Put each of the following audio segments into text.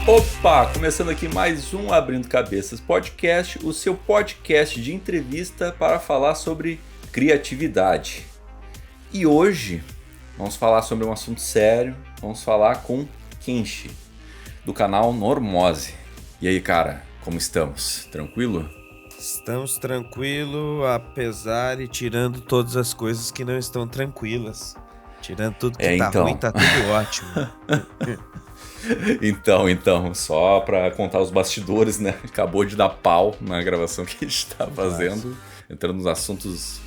Opa! Começando aqui mais um Abrindo Cabeças Podcast, o seu podcast de entrevista para falar sobre criatividade. E hoje vamos falar sobre um assunto sério, vamos falar com Kenshi, do canal Normose. E aí, cara, como estamos? Tranquilo? Estamos tranquilos, apesar e tirando todas as coisas que não estão tranquilas. Tirando tudo que tá ruim, tá tudo ótimo. Então, só pra contar os bastidores, né? Acabou de dar pau na gravação que a gente tá fazendo, entrando nos assuntos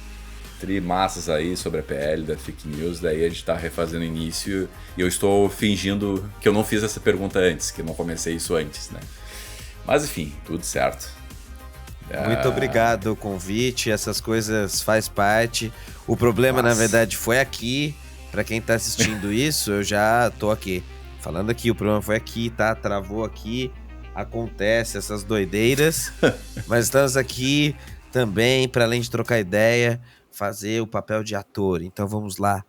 trimassas aí sobre a PL da fake news, daí a gente tá refazendo o início e eu estou fingindo que eu não fiz essa pergunta antes, que eu não comecei isso antes, né? Mas enfim, tudo certo. Muito obrigado o convite, essas coisas faz parte. O problema, na verdade, foi aqui. Pra quem tá assistindo isso, eu já tô aqui. Falando aqui, o problema foi aqui, tá? Travou aqui, acontece essas doideiras. Mas estamos aqui também, para além de trocar ideia, fazer o papel de ator. Então vamos lá.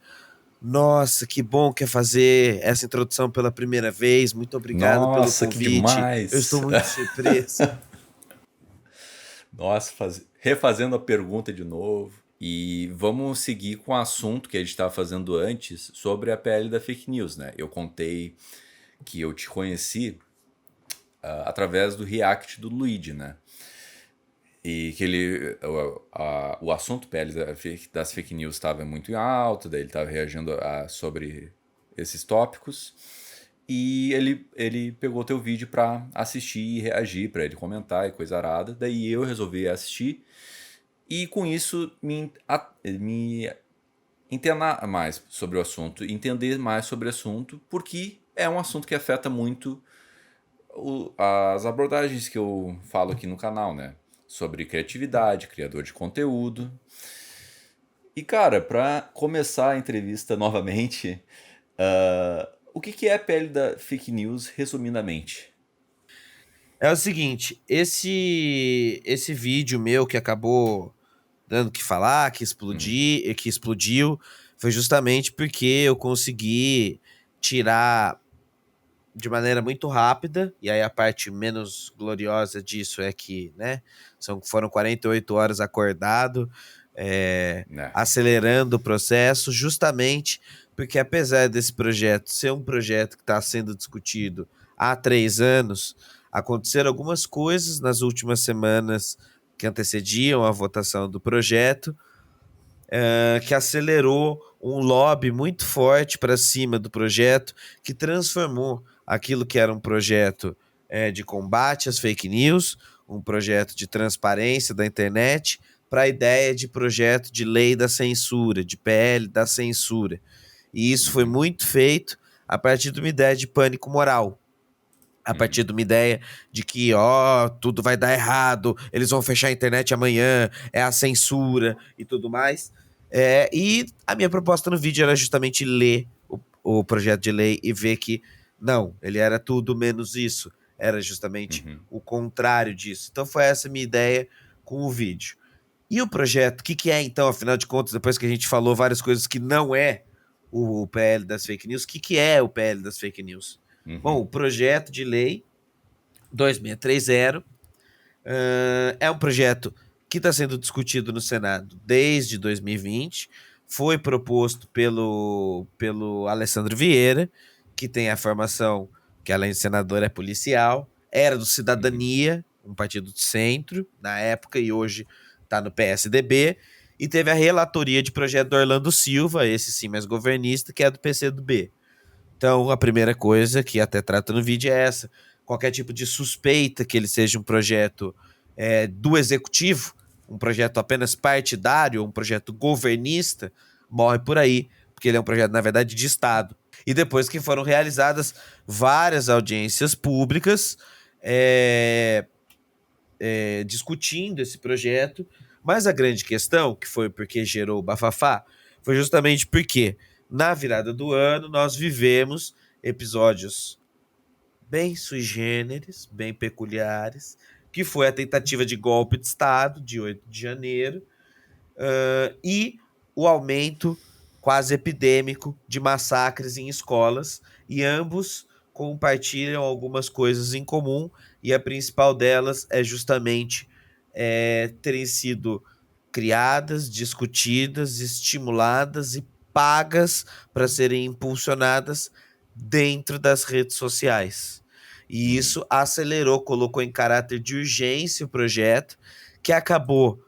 Nossa, que bom que é fazer essa introdução pela primeira vez. Muito obrigado pelo Nossa, que convite. demais! Eu estou muito surpreso. Nossa, refazendo a pergunta de novo. E vamos seguir com o assunto que a gente estava fazendo antes sobre a PL da fake news, né? Eu contei que eu te conheci através do react do Luigi, né? E que o assunto PL das fake news estava muito em alta, daí ele estava reagindo sobre esses tópicos. E ele pegou teu vídeo pra assistir e reagir, pra ele comentar e coisa arada. Daí eu resolvi assistir e com isso me entender mais sobre o assunto, entender mais sobre o assunto, porque é um assunto que afeta muito as abordagens que eu falo aqui no canal, né? Sobre criatividade, criador de conteúdo. E cara, pra começar a entrevista novamente, o que é a pele da fake news, resumidamente? É o seguinte, esse vídeo meu que acabou dando o que falar, que explodiu, foi justamente porque eu consegui tirar de maneira muito rápida, e aí a parte menos gloriosa disso é que, né, foram 48 horas acordado, Né? acelerando o processo, justamente porque apesar desse projeto ser um projeto que está sendo discutido há 3 anos, aconteceram algumas coisas nas últimas semanas que antecediam a votação do projeto, que acelerou um lobby muito forte para cima do projeto, que transformou aquilo que era um projeto de combate às fake news, um projeto de transparência da internet, para a ideia de projeto de lei da censura, de PL da censura. E isso foi muito feito a partir de uma ideia de pânico moral. A partir de uma ideia de que, tudo vai dar errado, eles vão fechar a internet amanhã, é a censura e tudo mais. E a minha proposta no vídeo era justamente ler o projeto de lei e ver que, não, ele era tudo menos isso. Era justamente o contrário disso. Então foi essa a minha ideia com o vídeo. E o projeto, o que é então, afinal de contas, depois que a gente falou várias coisas que não é o PL das fake news, o que é o PL das fake news? Bom, o projeto de lei 2630 é um projeto que está sendo discutido no Senado desde 2020, foi proposto pelo Alessandro Vieira, que tem a formação que além de senador é policial, era do Cidadania, um partido de centro na época e hoje está no PSDB, e teve a relatoria de projeto do Orlando Silva, esse sim mais governista, que é do PCdoB. Então, a primeira coisa que até trata no vídeo é essa. Qualquer tipo de suspeita que ele seja um projeto do executivo, um projeto apenas partidário, um projeto governista, morre por aí, porque ele é um projeto, na verdade, de Estado. E depois que foram realizadas várias audiências públicas discutindo esse projeto, mas a grande questão, que foi porque gerou o bafafá, foi justamente porque na virada do ano nós vivemos episódios bem sui generis, bem peculiares, que foi a tentativa de golpe de Estado de 8 de janeiro e o aumento quase epidêmico de massacres em escolas, e ambos compartilham algumas coisas em comum, e a principal delas é justamente terem sido criadas, discutidas, estimuladas e pagas para serem impulsionadas dentro das redes sociais. E isso acelerou, colocou em caráter de urgência o projeto, que acabou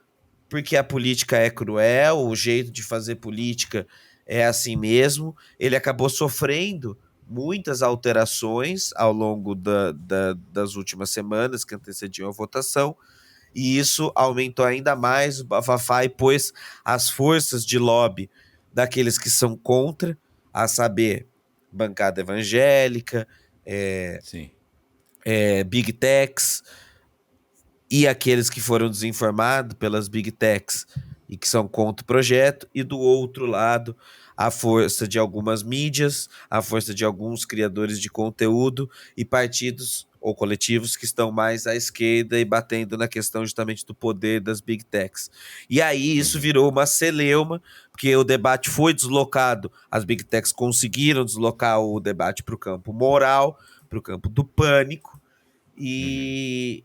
porque a política é cruel, o jeito de fazer política é assim mesmo. Ele acabou sofrendo muitas alterações ao longo das últimas semanas que antecediam a votação, e isso aumentou ainda mais o bafafá e pôs as forças de lobby daqueles que são contra, a saber, bancada evangélica, Sim. Big Techs, e aqueles que foram desinformados pelas Big Techs e que são contra o projeto, e do outro lado, a força de algumas mídias, a força de alguns criadores de conteúdo e partidos ou coletivos que estão mais à esquerda e batendo na questão justamente do poder das Big Techs. E aí isso virou uma celeuma, porque o debate foi deslocado, as Big Techs conseguiram deslocar o debate para o campo moral, para o campo do pânico, e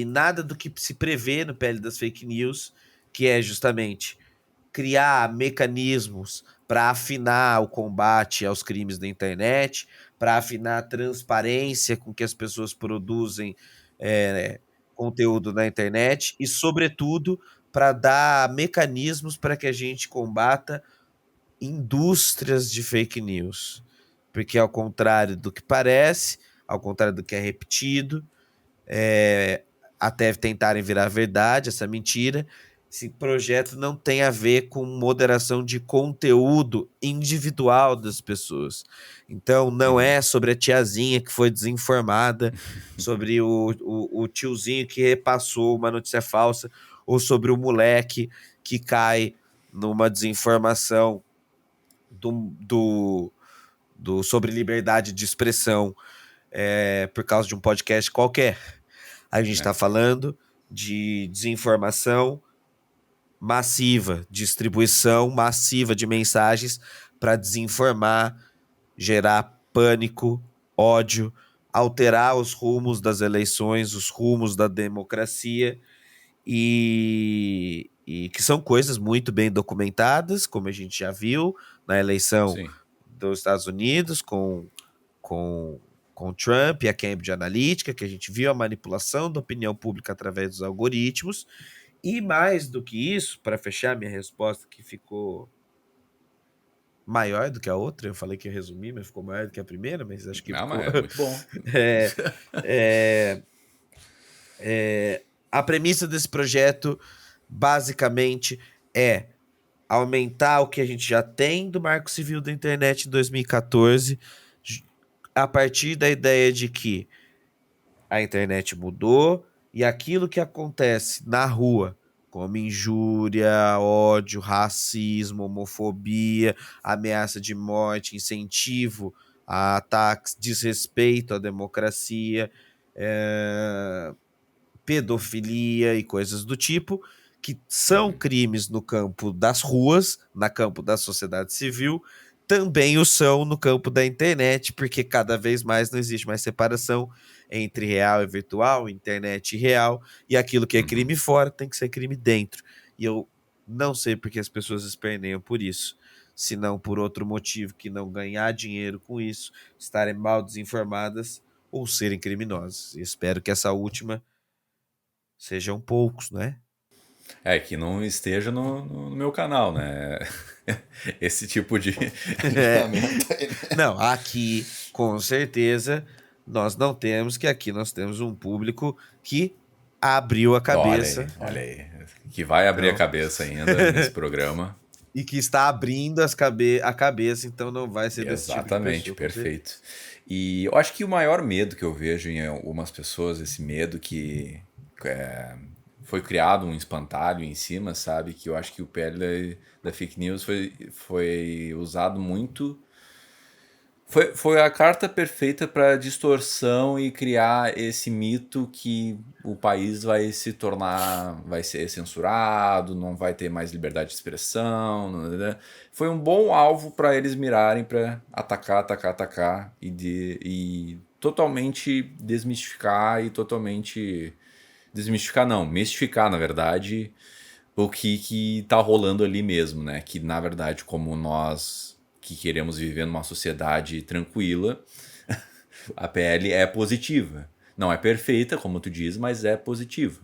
nada do que se prevê no PL das fake news, que é justamente criar mecanismos para afinar o combate aos crimes da internet, para afinar a transparência com que as pessoas produzem conteúdo na internet e, sobretudo, para dar mecanismos para que a gente combata indústrias de fake news. Porque, ao contrário do que parece, ao contrário do que é repetido, até tentarem virar verdade essa mentira, esse projeto não tem a ver com moderação de conteúdo individual das pessoas. Então não é sobre a tiazinha que foi desinformada, sobre o tiozinho que repassou uma notícia falsa, ou sobre o moleque que cai numa desinformação sobre liberdade de expressão por causa de um podcast qualquer. A gente está falando de desinformação massiva, distribuição massiva de mensagens para desinformar, gerar pânico, ódio, alterar os rumos das eleições, os rumos da democracia, e que são coisas muito bem documentadas, como a gente já viu na eleição dos Estados Unidos com Trump e a Cambridge Analytica, que a gente viu a manipulação da opinião pública através dos algoritmos. E mais do que isso, para fechar minha resposta, que ficou maior do que a outra, eu falei que ia resumir, mas ficou maior do que a primeira, mas acho que Não, ficou... mas é muito bom. A premissa desse projeto, basicamente, é aumentar o que a gente já tem do Marco Civil da Internet em 2014, a partir da ideia de que a internet mudou e aquilo que acontece na rua, como injúria, ódio, racismo, homofobia, ameaça de morte, incentivo a ataques, desrespeito à democracia, pedofilia e coisas do tipo, que são crimes no campo das ruas, no campo da sociedade civil, também o são no campo da internet, porque cada vez mais não existe mais separação entre real e virtual, internet e real, e aquilo que é crime fora tem que ser crime dentro. E eu não sei porque as pessoas esperneiam por isso, se não por outro motivo que não ganhar dinheiro com isso, estarem mal desinformadas ou serem criminosas. E espero que essa última sejam poucos, né? Que não esteja no meu canal, né? Esse tipo de livramento. Não, aqui, com certeza, nós não temos, que aqui nós temos um público que abriu a cabeça. Olha aí. Que vai abrir a cabeça ainda nesse programa. E que está abrindo a cabeça, então não vai ser desse tipo de pessoa. Exatamente, perfeito. E eu acho que o maior medo que eu vejo em algumas pessoas, esse medo que foi criado um espantalho em cima, sabe? Que eu acho que o PL da fake news foi usado muito Foi a carta perfeita para distorção e criar esse mito que o país vai se tornar, vai ser censurado, não vai ter mais liberdade de expressão. Né? Foi um bom alvo para eles mirarem para atacar, atacar, atacar e totalmente desmistificar e totalmente desmistificar não, mistificar na verdade o que tá rolando ali mesmo, né? Que na verdade, como nós que queremos viver numa sociedade tranquila, a PL é positiva. Não é perfeita, como tu diz, mas é positiva.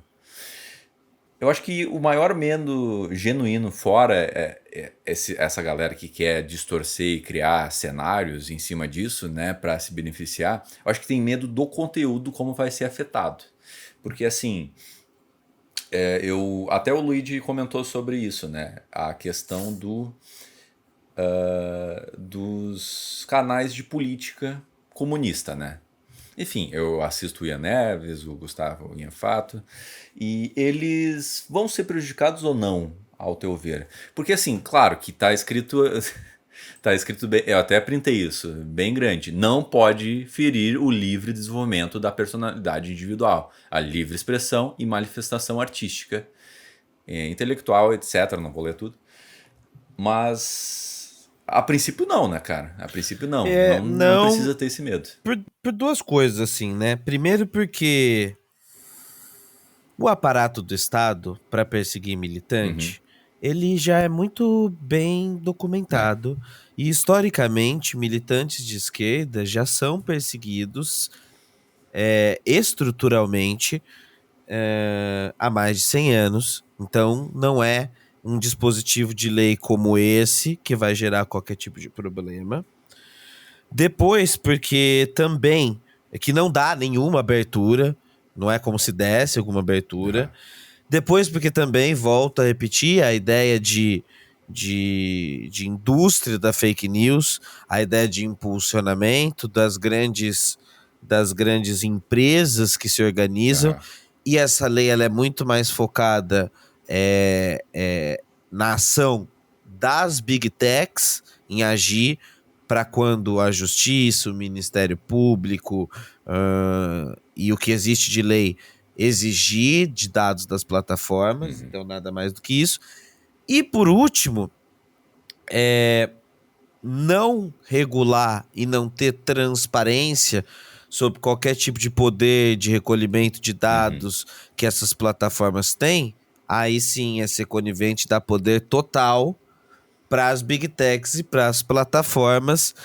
Eu acho que o maior medo genuíno fora essa galera que quer distorcer e criar cenários em cima disso, né, para se beneficiar. Eu acho que tem medo do conteúdo como vai ser afetado. Porque assim, até o Luigi comentou sobre isso, né? A questão dos canais de política comunista, né? Enfim, eu assisto o Ian Neves, o Gustavo Inhafato, e eles vão ser prejudicados ou não, ao teu ver? Porque assim, claro que tá escrito tá escrito bem, eu até printei isso, bem grande. Não pode ferir o livre desenvolvimento da personalidade individual, a livre expressão e manifestação artística, intelectual, etc. Não vou ler tudo. Mas a princípio não, né, cara? A princípio não. Não Não, precisa ter esse medo. por duas coisas, assim, né? Primeiro porque o aparato do Estado para perseguir Uhum. militante, ele já é muito bem É. documentado. E historicamente, militantes de esquerda já são perseguidos estruturalmente há mais de 100 anos. Então, não é um dispositivo de lei como esse que vai gerar qualquer tipo de problema. Depois, porque também é que não dá nenhuma abertura, não é como se desse alguma abertura. Uhum. Depois, porque também, volto a repetir, a ideia de indústria da fake news, a ideia de impulsionamento das grandes empresas que se organizam, Uhum. e essa lei ela é muito mais focada na ação das big techs em agir para quando a justiça, o Ministério Público e o que existe de lei exigir de dados das plataformas, Uhum. então nada mais do que isso. E por último, não regular e não ter transparência sobre qualquer tipo de poder de recolhimento de Uhum. dados que essas plataformas têm, aí sim é ser conivente, dar poder total para as big techs e para as plataformas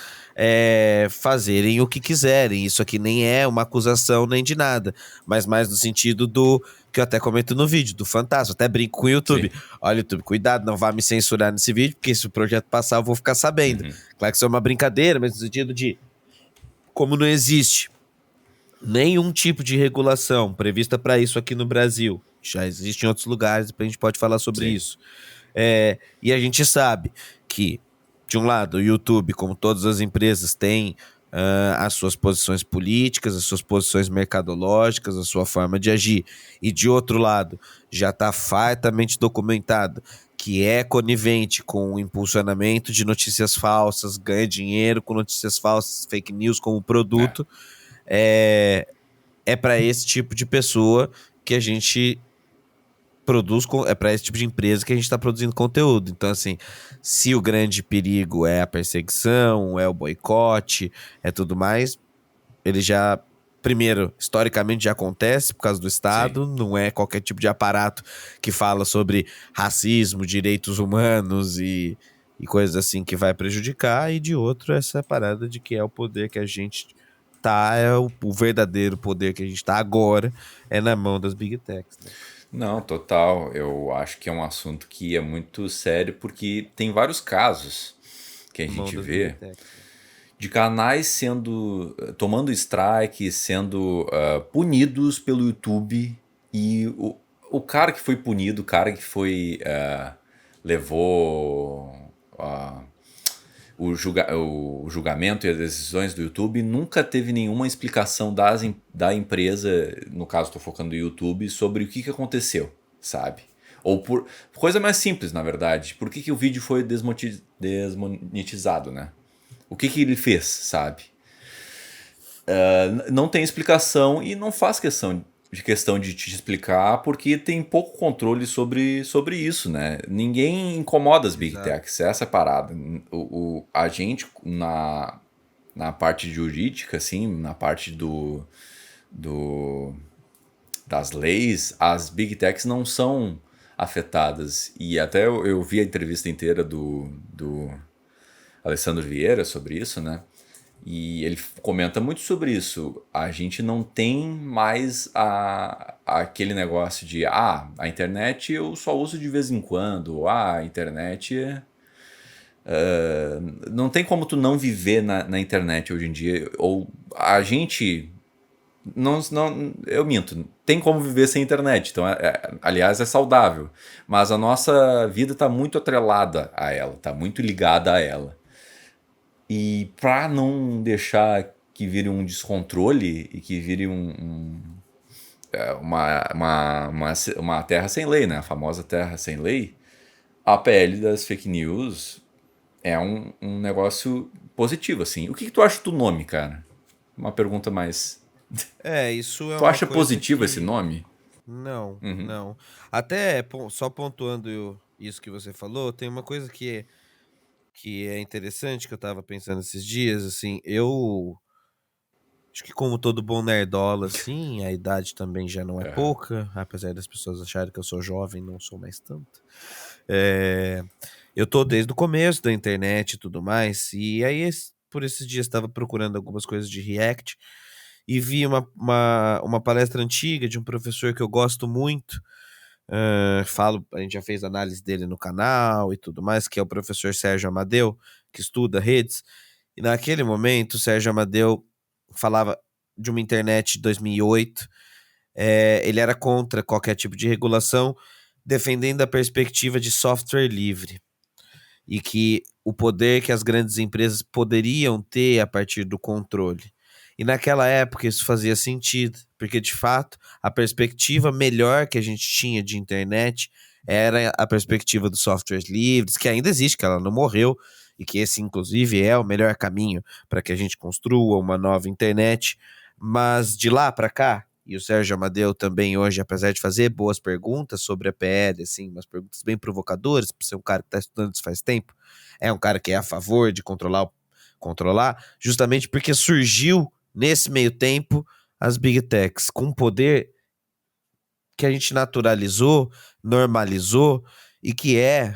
fazerem o que quiserem. Isso aqui nem é uma acusação nem de nada, mas mais no sentido do que eu até comento no vídeo, do fantasma. Até brinco com o Sim. YouTube. Olha, YouTube, cuidado, não vá me censurar nesse vídeo, porque se o projeto passar eu vou ficar sabendo. Uhum. Claro que isso é uma brincadeira, mas no sentido de como não existe nenhum tipo de regulação prevista para isso aqui no Brasil, já existe em outros lugares, a gente pode falar sobre Sim. isso. E a gente sabe que, de um lado, o YouTube, como todas as empresas, tem as suas posições políticas, as suas posições mercadológicas, a sua forma de agir. E, de outro lado, já está fartamente documentado que é conivente com o impulsionamento de notícias falsas, ganha dinheiro com notícias falsas, fake news como É. produto. É para esse tipo de pessoa que a gente é para esse tipo de empresa que a gente está produzindo conteúdo. Então, assim, se o grande perigo é a perseguição, é o boicote, é tudo mais, ele já, primeiro, historicamente já acontece por causa do Sim. Estado, não é qualquer tipo de aparato que fala sobre racismo, direitos humanos e coisas assim que vai prejudicar, e de outro, essa parada de que é o poder que a gente tá, é o verdadeiro poder que a gente tá agora, é na mão das Big Techs, né? Não, total. Eu acho que é um assunto que é muito sério porque tem vários casos que a Na mão gente das Big vê Techs, né? de canais sendo tomando strike, sendo punidos pelo YouTube e o cara que foi punido, o cara que foi levou o julgamento e as decisões do YouTube nunca teve nenhuma explicação da empresa, no caso estou focando no YouTube, sobre o que aconteceu, sabe? Ou por coisa mais simples, na verdade. Por que o vídeo foi desmonetizado, né? O que ele fez, sabe? Não tem explicação e não faz questão de te explicar porque tem pouco controle sobre isso, né? Ninguém incomoda as Big Exato. Techs, essa é a parada. A gente, na parte jurídica, assim, na parte do, das leis, as Big Techs não são afetadas. E até eu vi a entrevista inteira do Alessandro Vieira sobre isso, né? E ele comenta muito sobre isso. A gente não tem mais aquele negócio de a internet eu só uso de vez em quando, a internet não tem como tu não viver na internet hoje em dia. Ou a gente. Não, eu minto, tem como viver sem internet. Então, aliás, é saudável. Mas a nossa vida está muito atrelada a ela, está muito ligada a ela. E para não deixar que vire um descontrole e que vire uma terra sem lei, né? A famosa terra sem lei, a PL das fake news é um negócio positivo, assim. O que tu acha do nome, cara? Uma pergunta mais. Isso é Tu uma acha coisa positivo esse que. nome? Não, Uhum. não. Até só pontuando isso que você falou, tem uma coisa que é interessante que eu tava pensando esses dias, assim, eu acho que como todo bom nerdola, assim, a idade também já não é Aham. pouca, apesar das pessoas acharem que eu sou jovem, não sou mais tanto. É, eu tô desde o começo da internet e tudo mais, e aí por esses dias estava procurando algumas coisas de React e vi uma palestra antiga de um professor que eu gosto muito. A gente já fez análise dele no canal e tudo mais, que é o professor Sérgio Amadeu, que estuda redes. E naquele momento, o Sérgio Amadeu falava de uma internet de 2008. Ele era contra qualquer tipo de regulação, defendendo a perspectiva de software livre e que o poder que as grandes empresas poderiam ter a partir do controle. E naquela época isso fazia sentido, porque de fato a perspectiva melhor que a gente tinha de internet era a perspectiva dos softwares livres, que ainda existe, que ela não morreu, e que esse inclusive é o melhor caminho para que a gente construa uma nova internet. Mas de lá para cá, e o Sérgio Amadeu também hoje, apesar de fazer boas perguntas sobre a PL, assim, umas perguntas bem provocadoras, por ser um cara que está estudando isso faz tempo, é um cara que é a favor de controlar, justamente porque surgiu nesse meio tempo as Big Techs com poder que a gente naturalizou, normalizou e é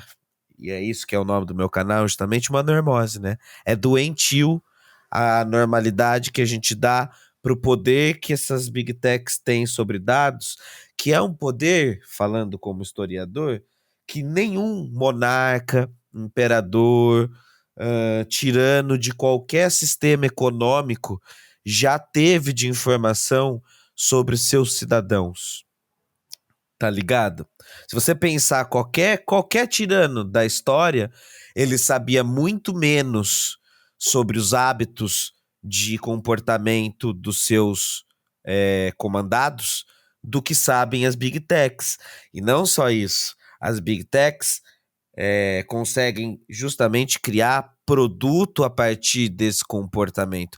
isso que é o nome do meu canal, justamente uma normose, né? É doentio a normalidade que a gente dá para o poder que essas Big Techs têm sobre dados, que é um poder, falando como historiador, que nenhum monarca, imperador, tirano de qualquer sistema econômico já teve de informação sobre seus cidadãos. Tá ligado? Se você pensar qualquer tirano da história, ele sabia muito menos sobre os hábitos de comportamento dos seus comandados do que sabem as Big Techs. E não só isso, as Big Techs conseguem justamente criar produto a partir desse comportamento.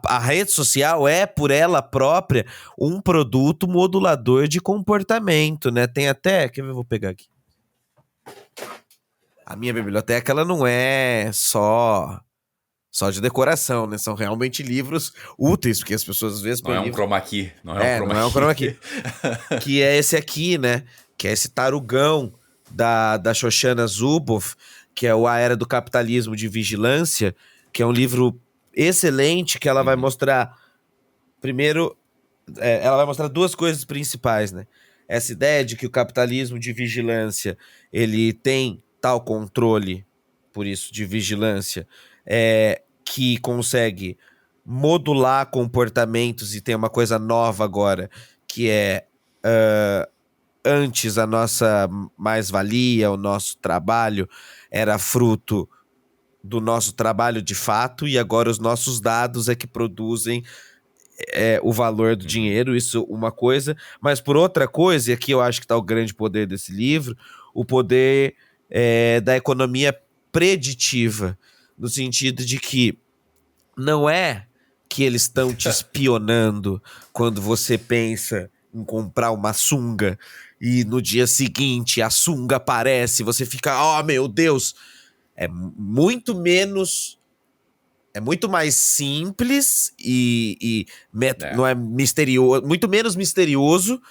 A rede social é, por ela própria, um produto modulador de comportamento, né? Tem até, quer ver, eu vou pegar aqui. A minha biblioteca, ela não é só de decoração, né? São realmente livros úteis, porque as pessoas às vezes Não é põem um livros. chroma key. Não é um chroma Não é um chroma key. key. Que é esse aqui, né? Que é esse tarugão da Shoshana Zuboff, que é o A Era do Capitalismo de Vigilância, que é um livro excelente, que ela vai mostrar, primeiro, ela vai mostrar duas coisas principais, né? Essa ideia de que o capitalismo de vigilância, ele tem tal controle, por isso, de vigilância, que consegue modular comportamentos e tem uma coisa nova agora, que é antes a nossa mais-valia, o nosso trabalho era fruto do nosso trabalho de fato e agora os nossos dados é que produzem o valor do dinheiro, isso uma coisa, mas por outra coisa, e aqui eu acho que está o grande poder desse livro, o poder da economia preditiva, no sentido de que não é que eles estão te espionando quando você pensa em comprar uma sunga e no dia seguinte a sunga aparece e você fica, oh meu Deus, é muito menos, é muito mais simples não é misterioso, muito menos misterioso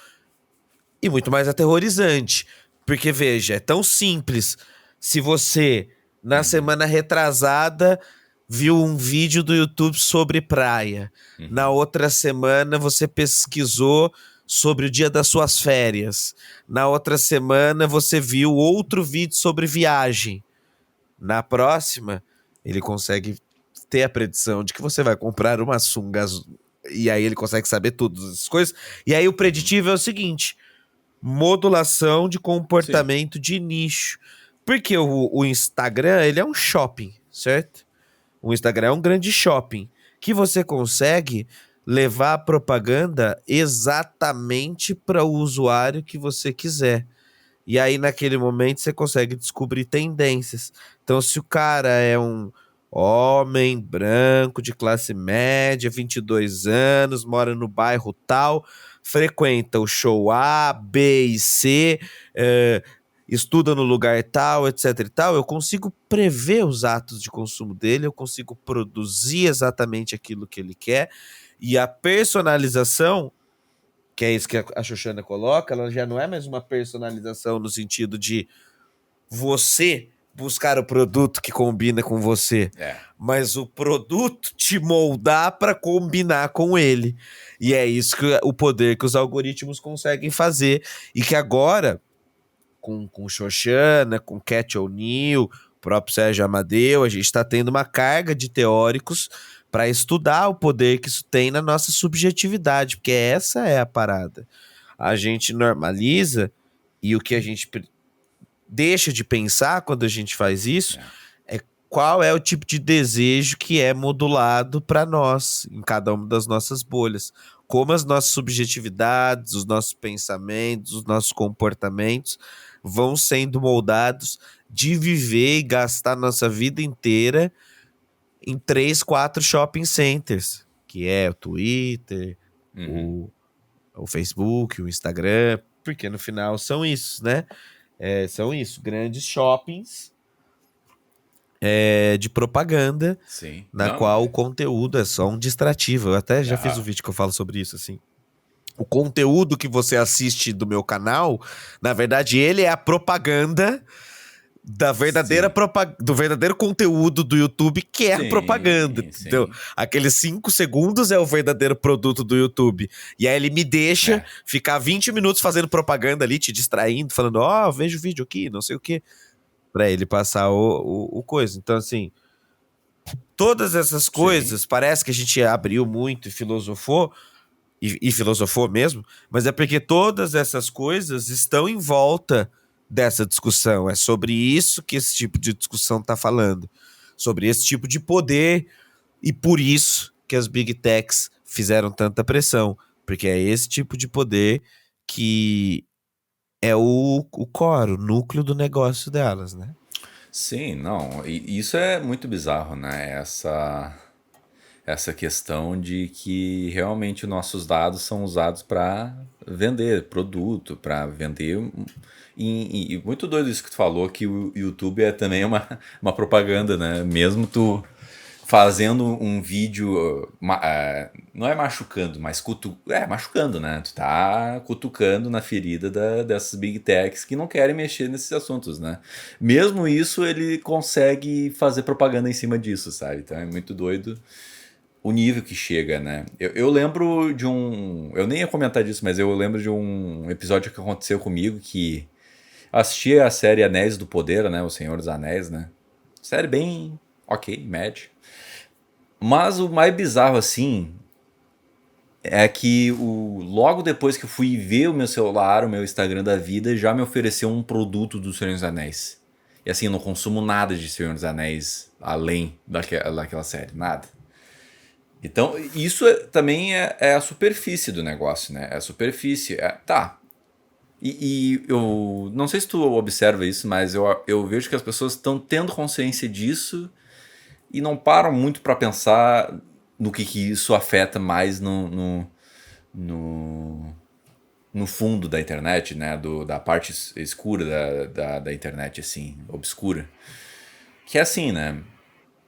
e muito mais aterrorizante. Porque, veja, é tão simples. Se você, na semana retrasada, viu um vídeo do YouTube sobre praia. Na outra semana, você pesquisou sobre o dia das suas férias. Na outra semana, você viu outro vídeo sobre viagem. Na próxima, ele consegue ter a predição de que você vai comprar uma sunga azul. E aí ele consegue saber todas as coisas. E aí o preditivo é o seguinte: modulação de comportamento de nicho. Porque o Instagram, ele é um shopping, certo? O Instagram é um grande shopping que você consegue levar a propaganda exatamente para o usuário que você quiser. E aí, naquele momento, você consegue descobrir tendências. Então, se o cara é um homem branco de classe média, 22 anos, mora no bairro tal, frequenta o show A, B e C, estuda no lugar tal, etc e tal, eu consigo prever os atos de consumo dele, eu consigo produzir exatamente aquilo que ele quer, e a personalização, que é isso que a Xoxana coloca, ela já não é mais uma personalização no sentido de você buscar o produto que combina com você, mas o produto te moldar para combinar com ele. E é isso que o poder que os algoritmos conseguem fazer, e que agora, com Xoxana, com Cat O'Neill, próprio Sérgio Amadeu, a gente está tendo uma carga de teóricos para estudar o poder que isso tem na nossa subjetividade, porque essa é a parada. A gente normaliza, e o que a gente deixa de pensar quando a gente faz isso é qual é o tipo de desejo que é modulado para nós, em cada uma das nossas bolhas. Como as nossas subjetividades, os nossos pensamentos, os nossos comportamentos vão sendo moldados de viver e gastar nossa vida inteira em 3, 4 shopping centers, que é o Twitter, o Facebook, o Instagram, porque no final são isso, né? São isso, grandes shoppings de propaganda, qual o conteúdo é só um distrativo. Eu até já fiz um vídeo que eu falo sobre isso, assim. O conteúdo que você assiste do meu canal, na verdade, ele é a propaganda da verdadeira do verdadeiro conteúdo do YouTube, que é a propaganda, entendeu? Aqueles 5 segundos é o verdadeiro produto do YouTube. E aí ele me deixa ficar 20 minutos fazendo propaganda ali, te distraindo, falando, veja o vídeo aqui, não sei o quê, pra ele passar o coisa. Então, assim, todas essas coisas, parece que a gente abriu muito e filosofou, e filosofou mesmo, mas é porque todas essas coisas estão em volta dessa discussão. É sobre isso que esse tipo de discussão está falando, sobre esse tipo de poder, e por isso que as Big Techs fizeram tanta pressão, porque é esse tipo de poder que é o core, o núcleo do negócio delas, né? Sim, não, e isso é muito bizarro, né? Essa questão de que realmente nossos dados são usados para vender produto, para vender. E muito doido isso que tu falou, que o YouTube é também uma propaganda, né? Mesmo tu fazendo um vídeo, não é machucando, mas machucando, né? Tu tá cutucando na ferida dessas big techs que não querem mexer nesses assuntos, né? Mesmo isso, ele consegue fazer propaganda em cima disso, sabe? Então é muito doido o nível que chega, né? Eu lembro de um... Eu nem ia comentar disso, mas eu lembro de um episódio que aconteceu comigo, que assisti a série Anéis do Poder, né? O Senhor dos Anéis, né? Série bem ok, média. Mas o mais bizarro, assim, é que logo depois que eu fui ver o meu celular, o meu Instagram da vida, já me ofereceu um produto do Senhor dos Anéis. E assim, eu não consumo nada de Senhor dos Anéis além daquela série, nada. Então, isso também é a superfície do negócio, né? É a superfície. Tá. E eu não sei se tu observa isso, mas eu vejo que as pessoas estão tendo consciência disso e não param muito para pensar no que isso afeta mais no, no fundo da internet, né? Da parte escura da internet, assim, obscura. Que é assim, né?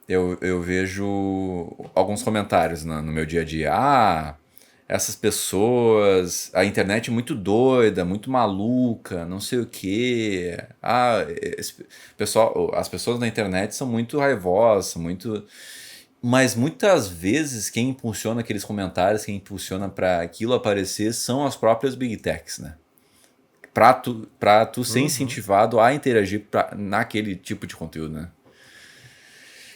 Eu vejo alguns comentários no meu dia a dia. Ah, essas pessoas, a internet é muito doida, muito maluca, não sei o quê. Ah, pessoal, as pessoas na internet são muito raivosas, muito. Mas muitas vezes quem impulsiona aqueles comentários, quem impulsiona para aquilo aparecer são as próprias Big Techs, né? Pra tu ser Uhum. incentivado a interagir naquele tipo de conteúdo, né?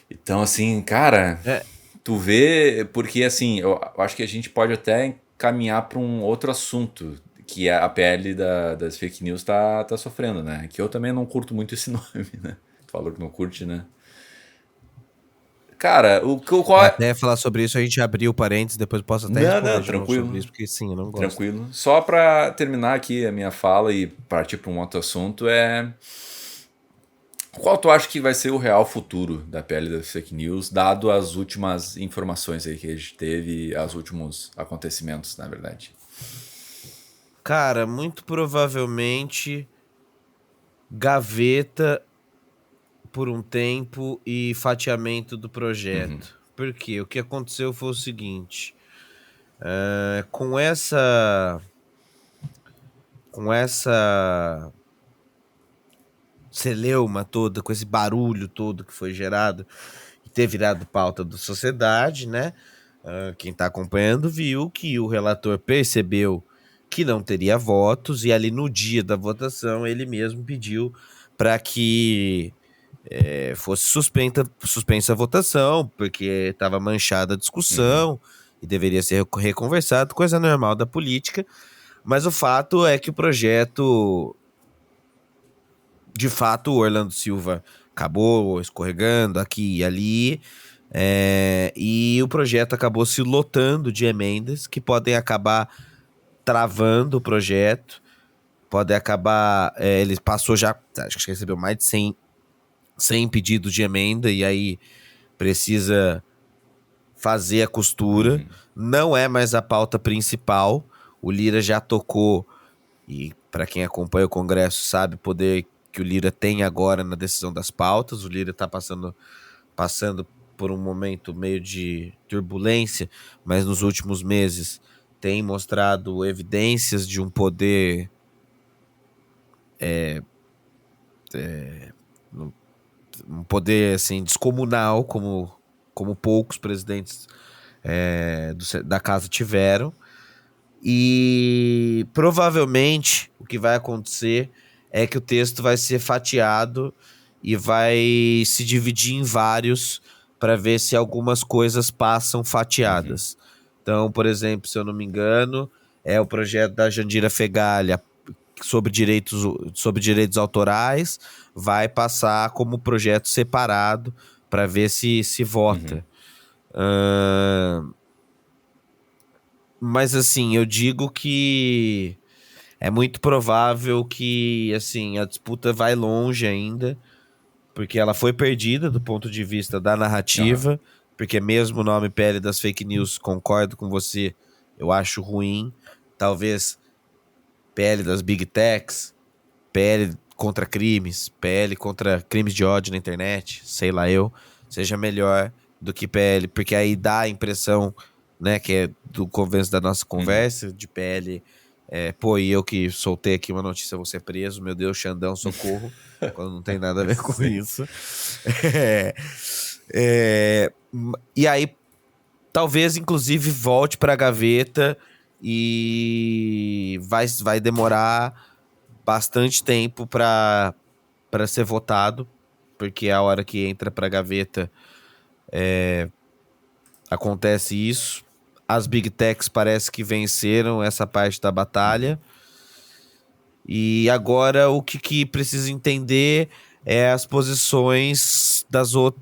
Então, assim, cara, É, tu vê, porque assim, eu acho que a gente pode até caminhar para um outro assunto, que é a pele das fake news tá sofrendo, né? Que eu também não curto muito esse nome, né? Tu falou que não curte, né? Cara, qual é. até falar sobre isso, a gente abriu parênteses, depois eu posso até Não, responder não, de novo sobre tranquilo, isso, porque sim, eu não gosto. tranquilo. Só pra terminar aqui a minha fala e partir para um outro assunto, qual tu acha que vai ser o real futuro da pele das fake news, dado as últimas informações aí que a gente teve, os últimos acontecimentos, na verdade? Cara, muito provavelmente gaveta por um tempo e fatiamento do projeto. Porque o que aconteceu foi o seguinte: com essa celeuma toda, com esse barulho todo que foi gerado e ter virado pauta da sociedade, né? Quem está acompanhando viu que o relator percebeu que não teria votos e ali no dia da votação ele mesmo pediu para que fosse suspensa a votação, porque estava manchada a Uhum, discussão e deveria ser reconversado, coisa normal da política. Mas o fato é que o projeto, de fato, o Orlando Silva acabou escorregando aqui e ali, e o projeto acabou se lotando de emendas que podem acabar travando o projeto, pode acabar. Ele passou já, acho que recebeu mais de 100 pedidos de emenda, e aí precisa fazer a costura. uhum, Não é mais a pauta principal. O Lira já tocou, e para quem acompanha o Congresso sabe o poder que o Lira tem agora na decisão das pautas. O Lira está passando por um momento meio de turbulência, mas nos últimos meses tem mostrado evidências de um poder assim descomunal, como poucos presidentes da casa tiveram. E provavelmente o que vai acontecer é que o texto vai ser fatiado e vai se dividir em vários para ver se algumas coisas passam uhum, fatiadas. Então, por exemplo, se eu não me engano, é o projeto da Jandira Fegali sobre direitos autorais, vai passar como projeto separado para ver se uhum, vota. Mas assim, eu digo que é muito provável que assim a disputa vai longe ainda, porque ela foi perdida do ponto de vista da aham, narrativa, porque mesmo o nome Pele das Fake News, concordo com você, eu acho ruim. Talvez Pele das Big Techs, PL contra crimes, PL contra crimes de ódio na internet, sei lá seja melhor do que PL, porque aí dá a impressão, né, que é do convênio da nossa uhum. conversa, de PL, pô, e eu que soltei aqui uma notícia, vou ser preso, meu Deus, Xandão, socorro, quando não tem nada a ver com Sim. isso. É, é, e aí, talvez, inclusive, volte para a gaveta e vai demorar bastante tempo para ser votado, porque a hora que entra para a gaveta acontece isso. As Big Techs parece que venceram essa parte da batalha. E agora o que precisa entender é as posições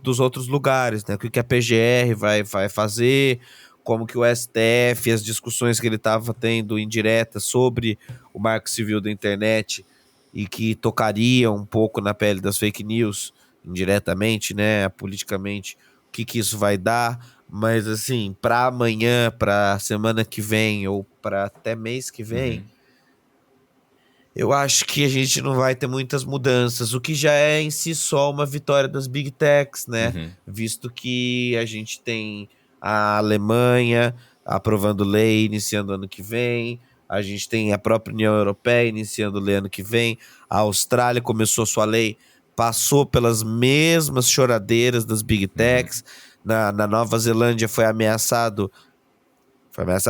dos outros lugares, né? O que a PGR vai fazer, como que o STF, as discussões que ele estava tendo indiretas sobre o Marco Civil da internet e que tocariam um pouco na pele das fake news, indiretamente, né? Politicamente, que isso vai dar, mas assim, para amanhã, para semana que vem ou para até mês que vem, Uhum. eu acho que a gente não vai ter muitas mudanças, o que já é em si só uma vitória das Big Techs, né? Uhum. Visto que a gente tem a Alemanha aprovando lei iniciando ano que vem, a gente tem a própria União Europeia iniciando lei ano que vem, a Austrália começou sua lei, passou pelas mesmas choradeiras das Big Uhum. Techs, na Nova Zelândia foi ameaçado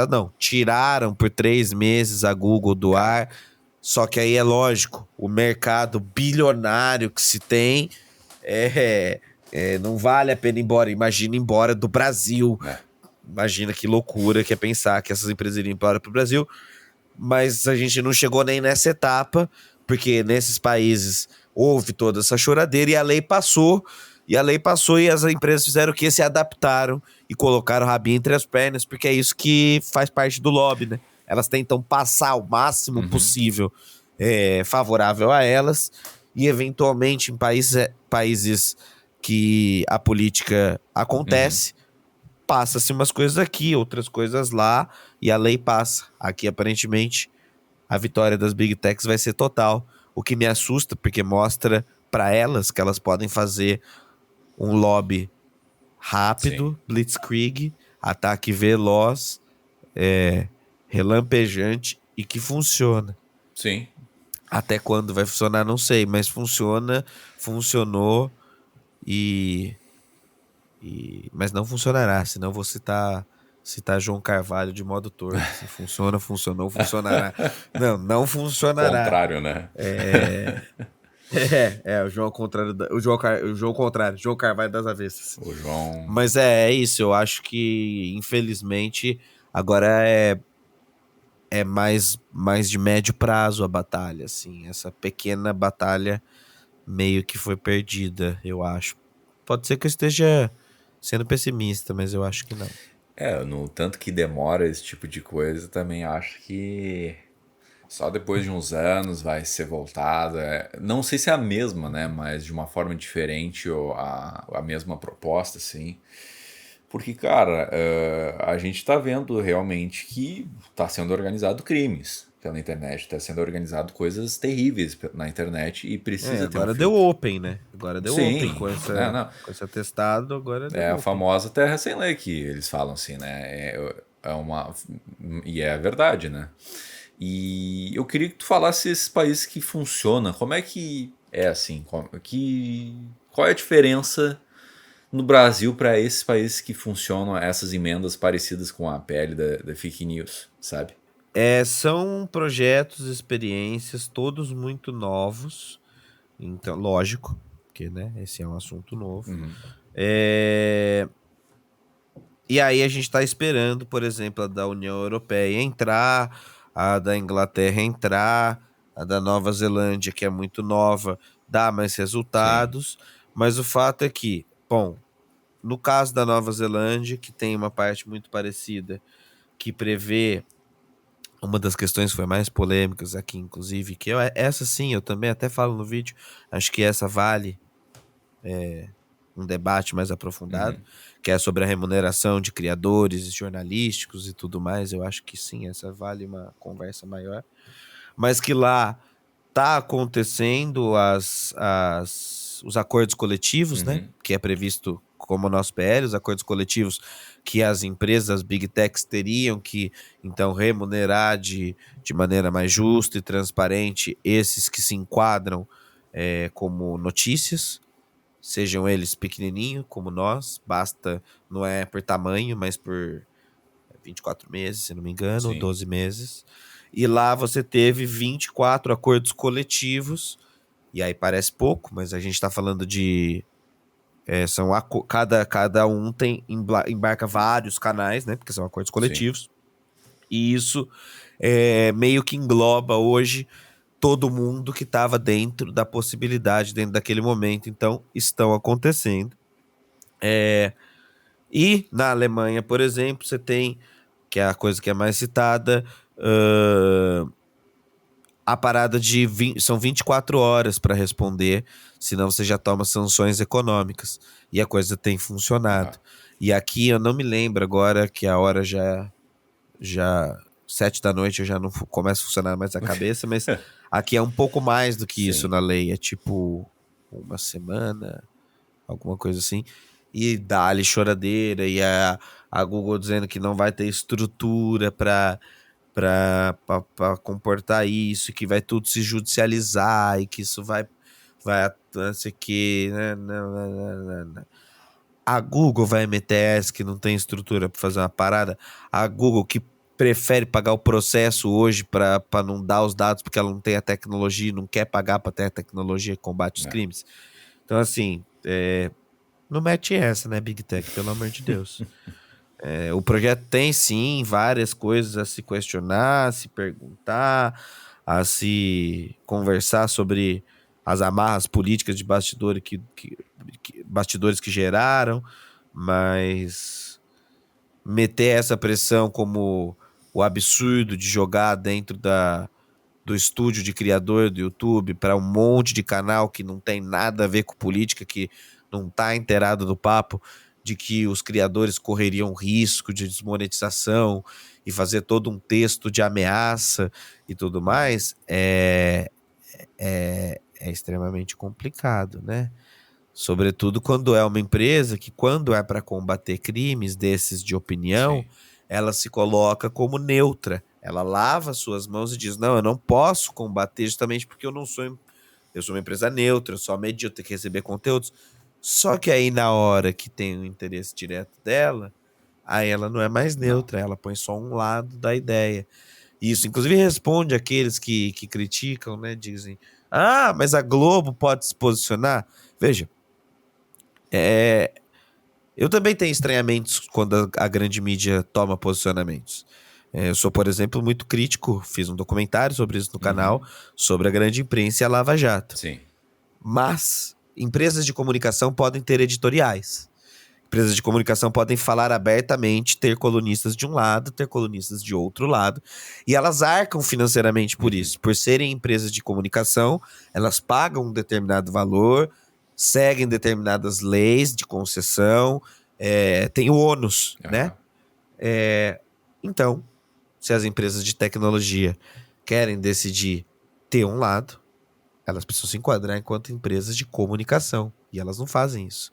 não, tiraram por 3 meses a Google do ar. Só que aí é lógico, o mercado bilionário que se tem não vale a pena ir embora. Imagina ir embora do Brasil. É. Imagina que loucura que é pensar que essas empresas iriam embora para o Brasil. Mas a gente não chegou nem nessa etapa, porque nesses países houve toda essa choradeira e a lei passou. E a lei passou e as empresas fizeram o quê? Se adaptaram e colocaram o rabinho entre as pernas, porque é isso que faz parte do lobby, né? Elas tentam passar o máximo Uhum. possível favorável a elas e eventualmente em países que a política Uhum. acontece, passa-se umas coisas aqui, outras coisas lá, e a lei passa. Aqui, aparentemente, a vitória das Big Techs vai ser total, o que me assusta, porque mostra para elas que elas podem fazer um lobby Sim. rápido, blitzkrieg, ataque veloz, relampejante e que funciona. Sim. Até quando vai funcionar, não sei, mas funciona, funcionou e mas não funcionará, senão eu vou citar João Carvalho de modo torto. Se funciona, funcionou, funcionará. Não, não funcionará. Contrário, né? O João ao contrário, o João contrário, João Carvalho das avessas. O João. Mas é isso, eu acho que infelizmente agora é mais de médio prazo a batalha, assim, essa pequena batalha meio que foi perdida, eu acho. Pode ser que eu esteja sendo pessimista, mas eu acho que não. No tanto que demora esse tipo de coisa, também acho que só depois de uns anos vai ser voltada. Não sei se é a mesma, né? Mas de uma forma diferente ou a mesma proposta, assim. Porque, cara, a gente tá vendo realmente que tá sendo organizado crimes pela internet, tá sendo organizado coisas terríveis na internet e precisa ter um Agora deu filtro. open, né? Agora deu open Sim, né? Não. com esse atestado, agora deu É a open. famosa terra sem lei que eles falam assim, né? É uma. E é a verdade, né? E eu queria que tu falasse esses países que funcionam. Como é que é assim? Qual é a diferença no Brasil para esses países que funcionam essas emendas parecidas com a PL da fake news, sabe? São projetos, experiências, todos muito novos. Então, lógico, porque né, esse é um assunto novo. É, E aí a gente está esperando, por exemplo, a da União Europeia entrar, a da Inglaterra entrar, a da Nova Zelândia, que é muito nova, dar mais Sim, resultados. Mas o fato é que, bom, no caso da Nova Zelândia, que tem uma parte muito parecida, que prevê uma das questões que foi mais polêmicas aqui, inclusive, essa sim, eu também até falo no vídeo, acho que essa vale um debate mais aprofundado, que é sobre a remuneração de criadores jornalísticos e tudo mais. Eu acho que sim, essa vale uma conversa maior. Mas que lá tá acontecendo os acordos coletivos, né? Que é previsto como o nosso PL, os acordos coletivos que as empresas, as Big Techs, teriam que, então, remunerar de maneira mais justa e transparente esses que se enquadram como notícias, sejam eles pequenininho como nós, basta, não é por tamanho, mas por 24 meses, se não me engano, ou sim, 12 meses. E lá você teve 24 acordos coletivos, e aí parece pouco, mas a gente está falando de. Cada um embarca vários canais, né? Porque são acordos sim. coletivos. E isso meio que engloba hoje todo mundo que estava dentro da possibilidade, dentro daquele momento. Então, estão acontecendo. E na Alemanha, por exemplo, você tem, que é a coisa que é mais citada, a parada de são 24 horas para responder, senão você já toma sanções econômicas. E a coisa tem funcionado. E aqui eu não me lembro agora que a hora já 7 da noite eu já não começa a funcionar mais a cabeça, mas aqui é um pouco mais do que isso Sim. na lei. É tipo uma semana, alguma coisa assim. E dá-lhe choradeira, e a Google dizendo que não vai ter estrutura para comportar isso, que vai tudo se judicializar e que isso vai não sei o que, né? Não. A Google vai meter essa que não tem estrutura para fazer uma parada. A Google que prefere pagar o processo hoje para não dar os dados porque ela não tem a tecnologia, não quer pagar para ter a tecnologia que combate os crimes. Então, assim, não mete essa, né, Big Tech, pelo amor de Deus. O projeto tem, sim, várias coisas a se questionar, a se perguntar, a se conversar sobre as amarras políticas de bastidores que geraram, mas meter essa pressão como o absurdo de jogar dentro do estúdio de criador do YouTube para um monte de canal que não tem nada a ver com política, que não está inteirado do papo, de que os criadores correriam risco de desmonetização e fazer todo um texto de ameaça e tudo mais, é extremamente complicado, né? Sobretudo quando é uma empresa que, quando é para combater crimes desses de opinião, ela se coloca como neutra. Ela lava suas mãos e diz, não, eu não posso combater justamente porque eu sou uma empresa neutra, eu só medio, eu tenho que receber conteúdos. Só que aí na hora que tem o interesse direto dela, aí ela não é mais neutra, ela põe só um lado da ideia. Isso, inclusive, responde aqueles que criticam, né? Dizem, mas a Globo pode se posicionar. Veja, eu também tenho estranhamentos quando a grande mídia toma posicionamentos. Eu sou, por exemplo, muito crítico, fiz um documentário sobre isso no canal, sobre a grande imprensa e a Lava Jato. Sim. Mas empresas de comunicação podem ter editoriais. Empresas de comunicação podem falar abertamente, ter colunistas de um lado, ter colunistas de outro lado, e elas arcam financeiramente por isso. Por serem empresas de comunicação, elas pagam um determinado valor, seguem determinadas leis de concessão, tem o ônus, né? Então, se as empresas de tecnologia querem decidir ter um lado, elas precisam se enquadrar enquanto empresas de comunicação, e elas não fazem isso.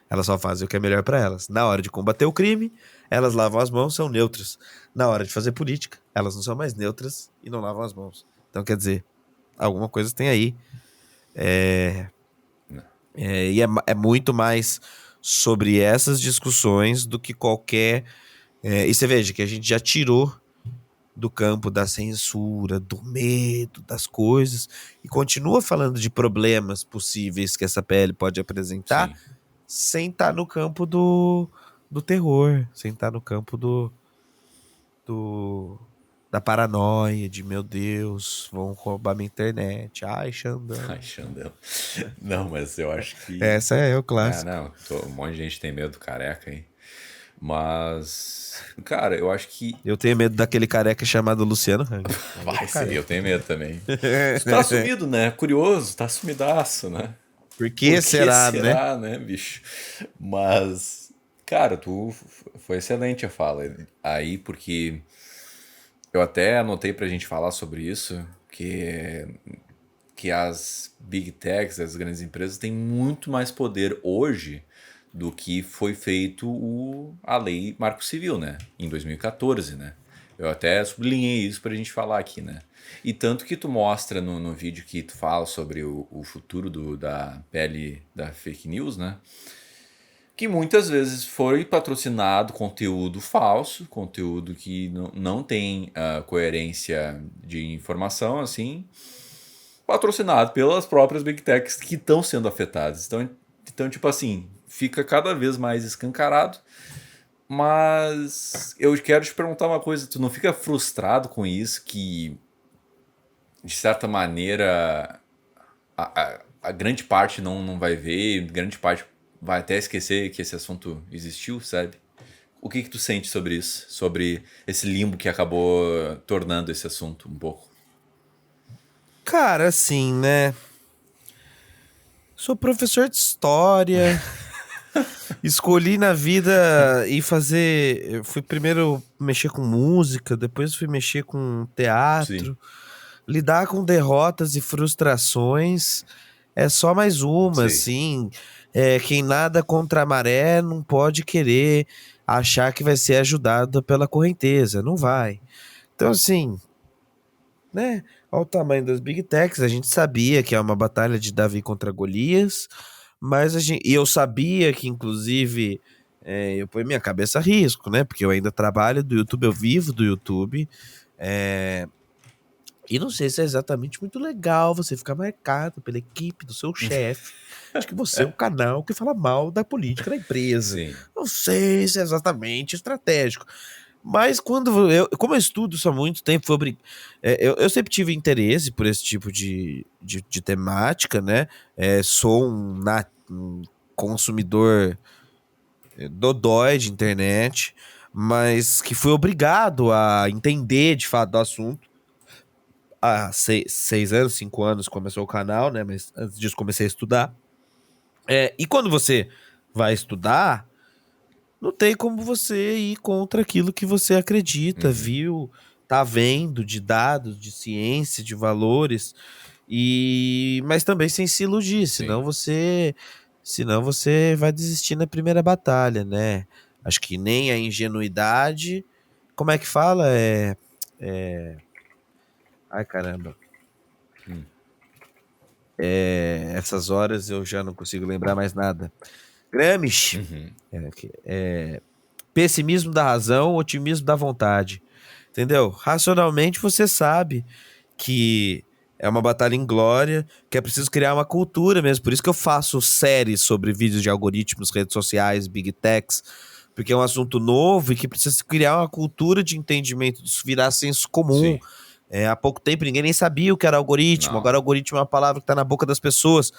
Elas só fazem o que é melhor para elas. Na hora de combater o crime, elas lavam as mãos, são neutras. Na hora de fazer política, elas não são mais neutras e não lavam as mãos. Então, quer dizer, alguma coisa tem aí. E é muito mais sobre essas discussões do que qualquer... e você veja que a gente já tirou do campo da censura, do medo, das coisas, e continua falando de problemas possíveis que essa PL pode apresentar, Sim. sem estar no campo do terror, sem estar no campo da paranoia, de meu Deus, vão roubar minha internet. Ai, Xandão. Ai, Xandão. Não, mas eu acho que... Essa é o clássico. Um monte de gente tem medo do careca aí. Mas, cara, eu acho que... Eu tenho medo daquele careca chamado Luciano Hang. Vai ser, eu tenho medo também. Tá sumido, né? Curioso, tá sumidaço, né? Por que será, né, bicho? Mas, cara, foi excelente a fala aí, porque eu até anotei pra gente falar sobre isso, que as big techs, as grandes empresas, têm muito mais poder hoje do que foi feito a lei Marco Civil, né? Em 2014, né? Eu até sublinhei isso pra gente falar aqui, né? E tanto que tu mostra no vídeo que tu fala sobre o futuro da pele da fake news, né? Que muitas vezes foi patrocinado conteúdo falso, conteúdo que não tem coerência de informação, assim, patrocinado pelas próprias big techs que estão sendo afetadas. Então, tipo assim, fica cada vez mais escancarado. Mas eu quero te perguntar uma coisa, tu não fica frustrado com isso, que de certa maneira a grande parte não vai ver, grande parte vai até esquecer que esse assunto existiu, sabe? O que tu sente sobre isso? Sobre esse limbo que acabou tornando esse assunto um pouco? Cara, assim, né? Sou professor de história. Escolhi na vida ir fazer. Eu fui primeiro mexer com música, depois fui mexer com Sim, teatro. Lidar com derrotas e frustrações é só mais uma, sei. assim. Quem nada contra a maré não pode querer achar que vai ser ajudado pela correnteza. Não vai. Então, assim, né? Olha o tamanho das Big Techs. A gente sabia que é uma batalha de Davi contra Golias, mas e eu sabia que, inclusive, eu ponho minha cabeça a risco, né? Porque eu ainda trabalho do YouTube, eu vivo do YouTube. É, e não sei se é exatamente muito legal você ficar marcado pela equipe do seu chefe. Acho que você é um canal que fala mal da política da empresa. Sim. Não sei se é exatamente estratégico. Mas como eu estudo isso há muito tempo, eu sempre tive interesse por esse tipo de temática, né? Sou um consumidor dodói de internet, mas que fui obrigado a entender de fato do assunto. Há 6 anos, 5 anos começou o canal, né? Mas antes disso comecei a estudar. E quando você vai estudar, não tem como você ir contra aquilo que você acredita, Uhum. viu, tá vendo de dados, de ciência, de valores, mas também sem se iludir, Sim. senão você vai desistir na primeira batalha, né? Acho que nem a ingenuidade, como é que fala? Ai, caramba. Hum. Essas horas eu já não consigo lembrar mais nada. Gramsci, Uhum. pessimismo da razão, otimismo da vontade. Entendeu? Racionalmente você sabe que é uma batalha inglória, que é preciso criar uma cultura mesmo. Por isso que eu faço séries sobre vídeos de algoritmos, redes sociais, big techs, porque é um assunto novo e que precisa se criar uma cultura de entendimento, disso virar senso comum. Sim. Há pouco tempo ninguém nem sabia o que era algoritmo, Não. agora algoritmo é uma palavra que está na boca das pessoas,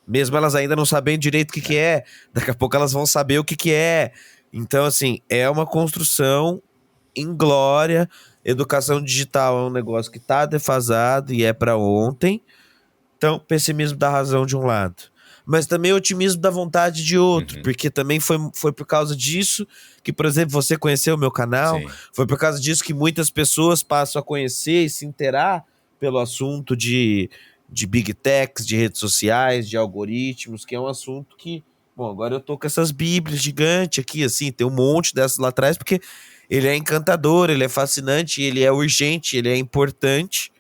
mesmo elas ainda não sabendo direito o que, que é, daqui a pouco elas vão saber o que, que é. Então, assim, é uma construção inglória. Educação digital é um negócio que está defasado e é para ontem. Então, pessimismo da razão de um lado. Mas também otimismo da vontade de outro, Uhum. porque também foi por causa disso que, por exemplo, você conheceu o meu canal, Sim. foi por causa disso que muitas pessoas passam a conhecer e se interar pelo assunto de big techs, de redes sociais, de algoritmos, que é um assunto que, bom, agora eu tô com essas bíblias gigantes aqui, assim, tem um monte dessas lá atrás, porque ele é encantador, ele é fascinante, ele é urgente, ele é importante.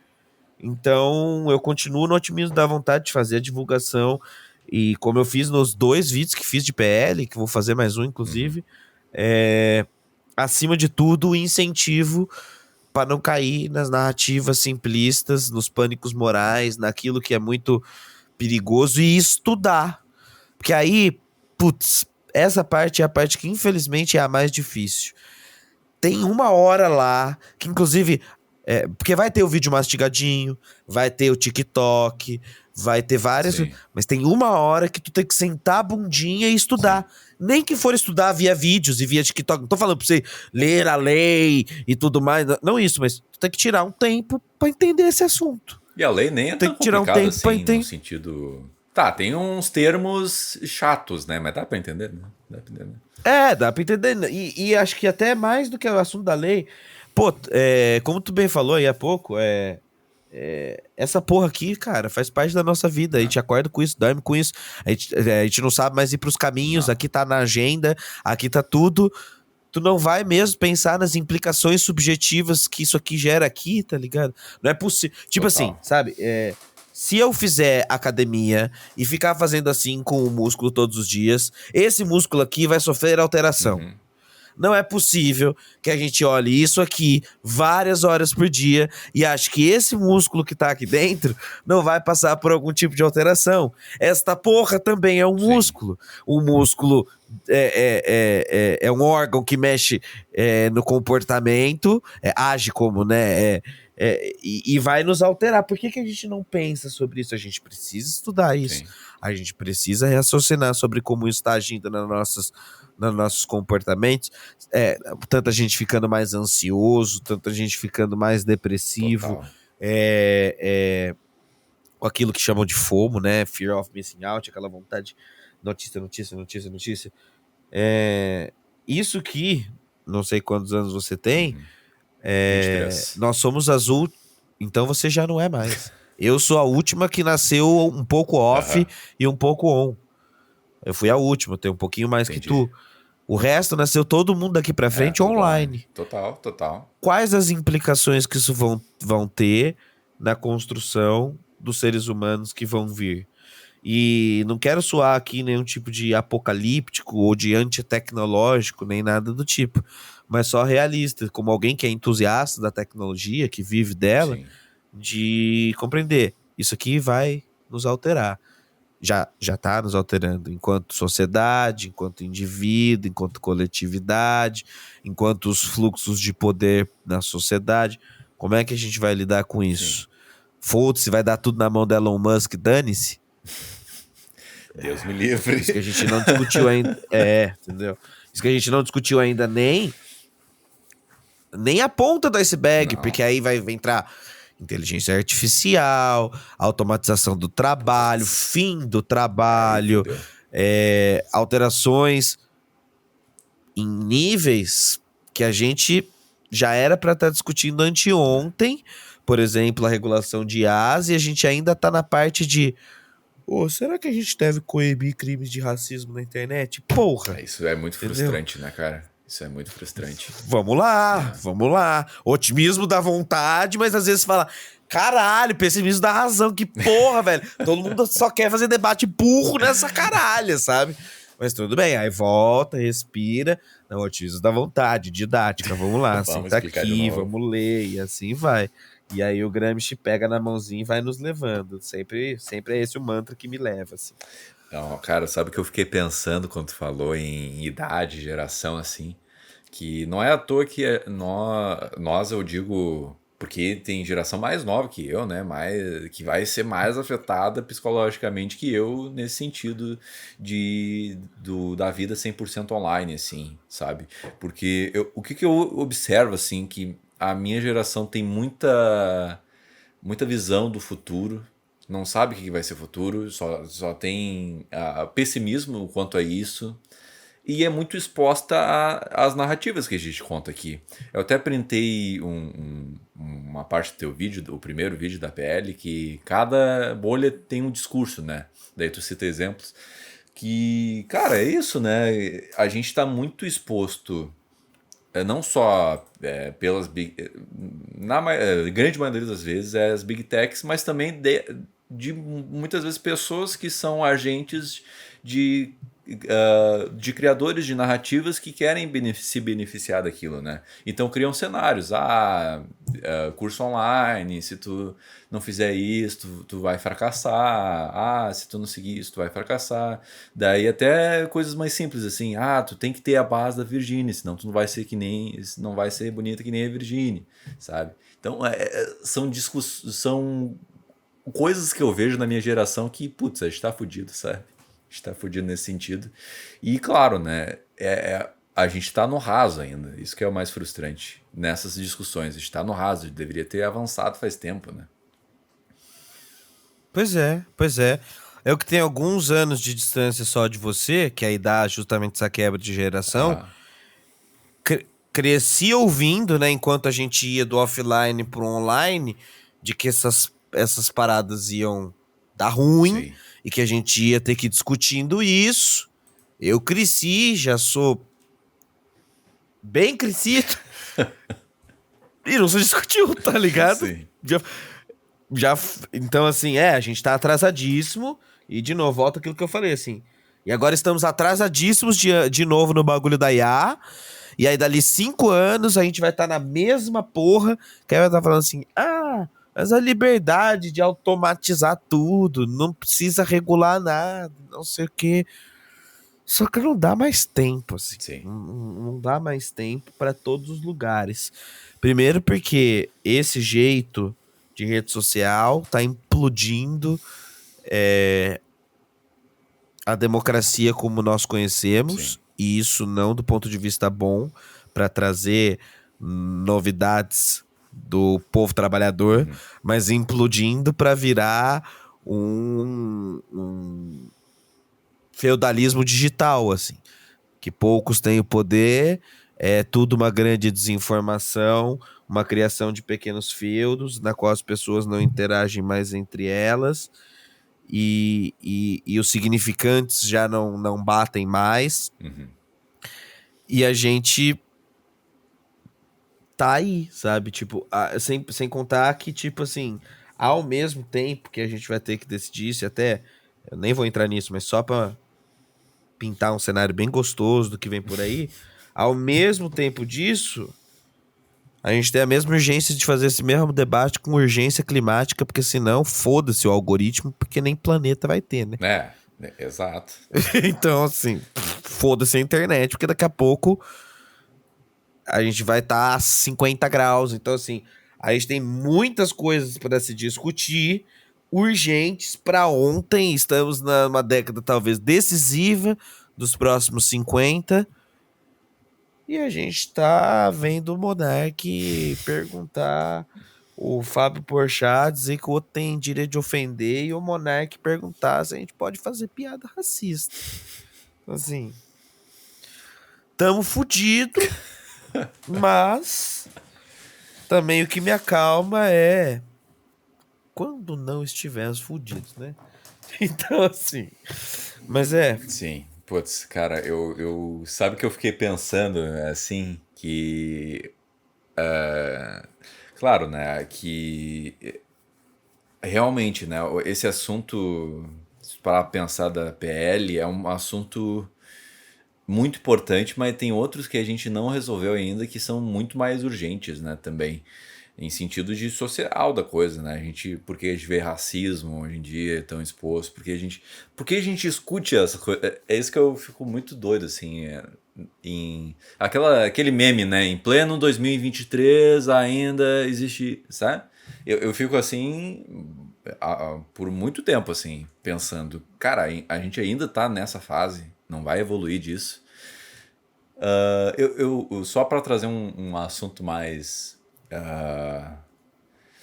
Então, eu continuo no otimismo da vontade de fazer a divulgação. E como eu fiz nos 2 vídeos que fiz de PL, que vou fazer mais um, Uhum. inclusive, acima de tudo, o incentivo para não cair nas narrativas simplistas, nos pânicos morais, naquilo que é muito perigoso e estudar. Porque aí, putz, essa parte é a parte que infelizmente é a mais difícil. Tem uma hora lá, que inclusive. Porque vai ter o vídeo mastigadinho, vai ter o TikTok, vai ter várias. Sim. Mas tem uma hora que tu tem que sentar a bundinha e Sim. estudar. Nem que for estudar via vídeos e via TikTok. Não tô falando pra você ler a lei e tudo mais. Não isso, mas tu tem que tirar um tempo pra entender esse assunto. E a lei nem é Tem tão que tirar um complicada tempo pra assim, no entender. sentido. Tá, tem uns termos chatos, né? Mas dá pra entender, né? Dá pra entender. Dá pra entender. E acho que até mais do que o assunto da lei. Pô, como tu bem falou aí há pouco, essa porra aqui, cara, faz parte da nossa vida. A Não. gente acorda com isso, dorme com isso. A gente não sabe mais ir pros caminhos. Não. Aqui tá na agenda, aqui tá tudo. Tu não vai mesmo pensar nas implicações subjetivas que isso aqui gera aqui, tá ligado? Não é possível. Tipo assim, Total. sabe? Se eu fizer academia e ficar fazendo assim com o músculo todos os dias, esse músculo aqui vai sofrer alteração. Uhum. Não é possível que a gente olhe isso aqui várias horas por dia e ache que esse músculo que tá aqui dentro não vai passar por algum tipo de alteração. Esta porra também é um Sim. músculo. O músculo é um órgão que mexe no comportamento, age como, né? E vai nos alterar. Por que a gente não pensa sobre isso? A gente precisa estudar isso. Sim. A gente precisa raciocinar sobre como isso está agindo nos nossos comportamentos. Tanta gente ficando mais ansioso, tanta gente ficando mais depressivo. Total. É, com aquilo que chamam de FOMO, né? Fear of Missing Out, aquela vontade, notícia, notícia, notícia, notícia. Isso que, não sei quantos anos você tem, 23. nós somos as últimas, então você já não é mais. Eu sou a última que nasceu um pouco off e um pouco on. Eu fui a última, eu tenho um pouquinho mais que tu. O resto nasceu todo mundo daqui pra frente online. Total. Quais as implicações que isso vão ter na construção dos seres humanos que vão vir? E não quero soar aqui nenhum tipo de apocalíptico ou de antitecnológico, nem nada do tipo, mas só realista, como alguém que é entusiasta da tecnologia, que vive dela, Sim. de compreender. Isso aqui vai nos alterar. Já está nos alterando enquanto sociedade, enquanto indivíduo, enquanto coletividade, enquanto os fluxos de poder na sociedade. Como é que a gente vai lidar com isso? Foda-se, vai dar tudo na mão do Elon Musk, dane-se. Deus me livre. Isso que a gente não discutiu ainda. Entendeu? Isso que a gente não discutiu ainda nem a ponta do iceberg, porque aí vai entrar inteligência artificial, automatização do trabalho, fim do trabalho, alterações em níveis que a gente já era para estar discutindo anteontem, por exemplo, a regulação de IAs, e a gente ainda está na parte de será que a gente deve coibir crimes de racismo na internet? Porra! Isso é muito frustrante, né, cara? Isso é muito frustrante. Vamos lá. Otimismo dá vontade, mas às vezes fala, caralho, pessimismo dá razão, que porra, velho. Todo mundo só quer fazer debate burro nessa caralha, sabe? Mas tudo bem, aí volta, respira. Não, otimismo dá vontade, didática, vamos lá, senta aqui, vamos ler, e assim vai. E aí o Gramsci pega na mãozinha e vai nos levando. Sempre é esse o mantra que me leva, assim. Não, cara, sabe o que eu fiquei pensando quando tu falou em idade, geração, assim? Que não é à toa que nós, eu digo, porque tem geração mais nova que eu, né? Que vai ser mais afetada psicologicamente que eu, nesse sentido da vida 100% online, assim, sabe? Porque o que eu observo, assim, que a minha geração tem muita visão do futuro, não sabe o que vai ser futuro, só tem pessimismo quanto a isso, e é muito exposta às narrativas que a gente conta aqui. Eu até printei uma parte do teu vídeo, o primeiro vídeo da PL, que cada bolha tem um discurso, né? Daí tu cita exemplos que, cara, é isso, né? A gente está muito exposto, não só pelas grande maioria das vezes as big techs, mas também de muitas vezes pessoas que são agentes de criadores de narrativas que querem se beneficiar daquilo, né? Então criam cenários, curso online, se tu não fizer isso, tu vai fracassar, se tu não seguir isso, tu vai fracassar. Daí até coisas mais simples, assim, tu tem que ter a base da Virginie, senão tu não vai ser não vai ser bonita que nem a Virginie, sabe? Então são coisas que eu vejo na minha geração que, putz, a gente tá fudido, sabe? Está fudido nesse sentido. E claro, né, a gente está no raso ainda. Isso que é o mais frustrante nessas discussões. A gente está no raso, deveria ter avançado faz tempo, né? Pois é. Eu que tenho alguns anos de distância só de você, que aí dá justamente essa quebra de geração, cresci ouvindo, né, enquanto a gente ia do offline pro online, de que essas paradas iam dar ruim. Sim. E que a gente ia ter que ir discutindo isso. Eu cresci, já sou bem crescido. E não se discutiu, tá ligado? Sim. Então, assim, a gente tá atrasadíssimo. E, de novo, volta aquilo que eu falei, assim. E agora estamos atrasadíssimos de novo no bagulho da IA. E aí, dali 5 anos, a gente vai estar na mesma porra. Que aí vai estar falando assim, mas a liberdade de automatizar tudo, não precisa regular nada, não sei o quê. Só que não dá mais tempo, assim. Sim. Não dá mais tempo para todos os lugares. Primeiro porque esse jeito de rede social tá implodindo a democracia como nós conhecemos. Sim. E isso não do ponto de vista bom para trazer novidades do povo trabalhador, mas implodindo para virar um feudalismo digital, assim, que poucos têm o poder, é tudo uma grande desinformação, uma criação de pequenos feudos, na qual as pessoas não interagem mais entre elas, e os significantes já não batem mais, e a gente tá aí, sabe? Tipo, sem contar que, tipo assim, ao mesmo tempo que a gente vai ter que decidir isso, e até, eu nem vou entrar nisso, mas só pra pintar um cenário bem gostoso do que vem por aí, ao mesmo tempo disso, a gente tem a mesma urgência de fazer esse mesmo debate com urgência climática, porque senão, foda-se o algoritmo, porque nem planeta vai ter, né? Exato. Então, assim, foda-se a internet, porque daqui a pouco a gente vai estar a 50 graus. Então, assim, a gente tem muitas coisas para se discutir, urgentes para ontem. Estamos numa década talvez decisiva dos próximos 50. E a gente tá vendo o Monark perguntar, o Fábio Porchat dizer que o outro tem direito de ofender e o Monark perguntar se a gente pode fazer piada racista. Assim, tamo fudido, mas também o que me acalma é quando não estivermos fudidos, né? Então, assim, mas Sim. Putz, cara, sabe que eu fiquei pensando, assim, que... Claro, né, que realmente, né, esse assunto, para pensar da PL, é um assunto muito importante, mas tem outros que a gente não resolveu ainda que são muito mais urgentes, né, também. Em sentido de social da coisa, né? Porque a gente vê racismo hoje em dia tão exposto, porque a gente escute essa coisa. É isso que eu fico muito doido, assim. Aquele meme, né? Em pleno 2023 ainda existe, sabe? Eu fico assim por muito tempo, assim, pensando, cara, a gente ainda tá nessa fase, não vai evoluir disso. Só para trazer um assunto mais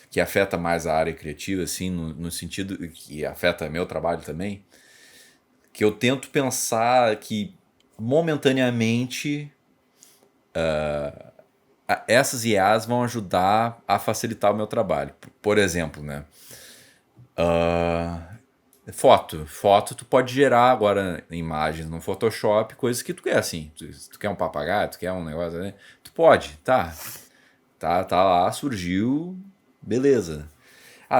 que afeta mais a área criativa, assim, no sentido que afeta meu trabalho também, que eu tento pensar que momentaneamente essas IAs vão ajudar a facilitar o meu trabalho. Por exemplo, né? Foto tu pode gerar agora imagens no Photoshop, coisas que tu quer, assim. Tu quer um papagaio, tu quer um negócio, né? Tu pode, tá lá, surgiu, beleza.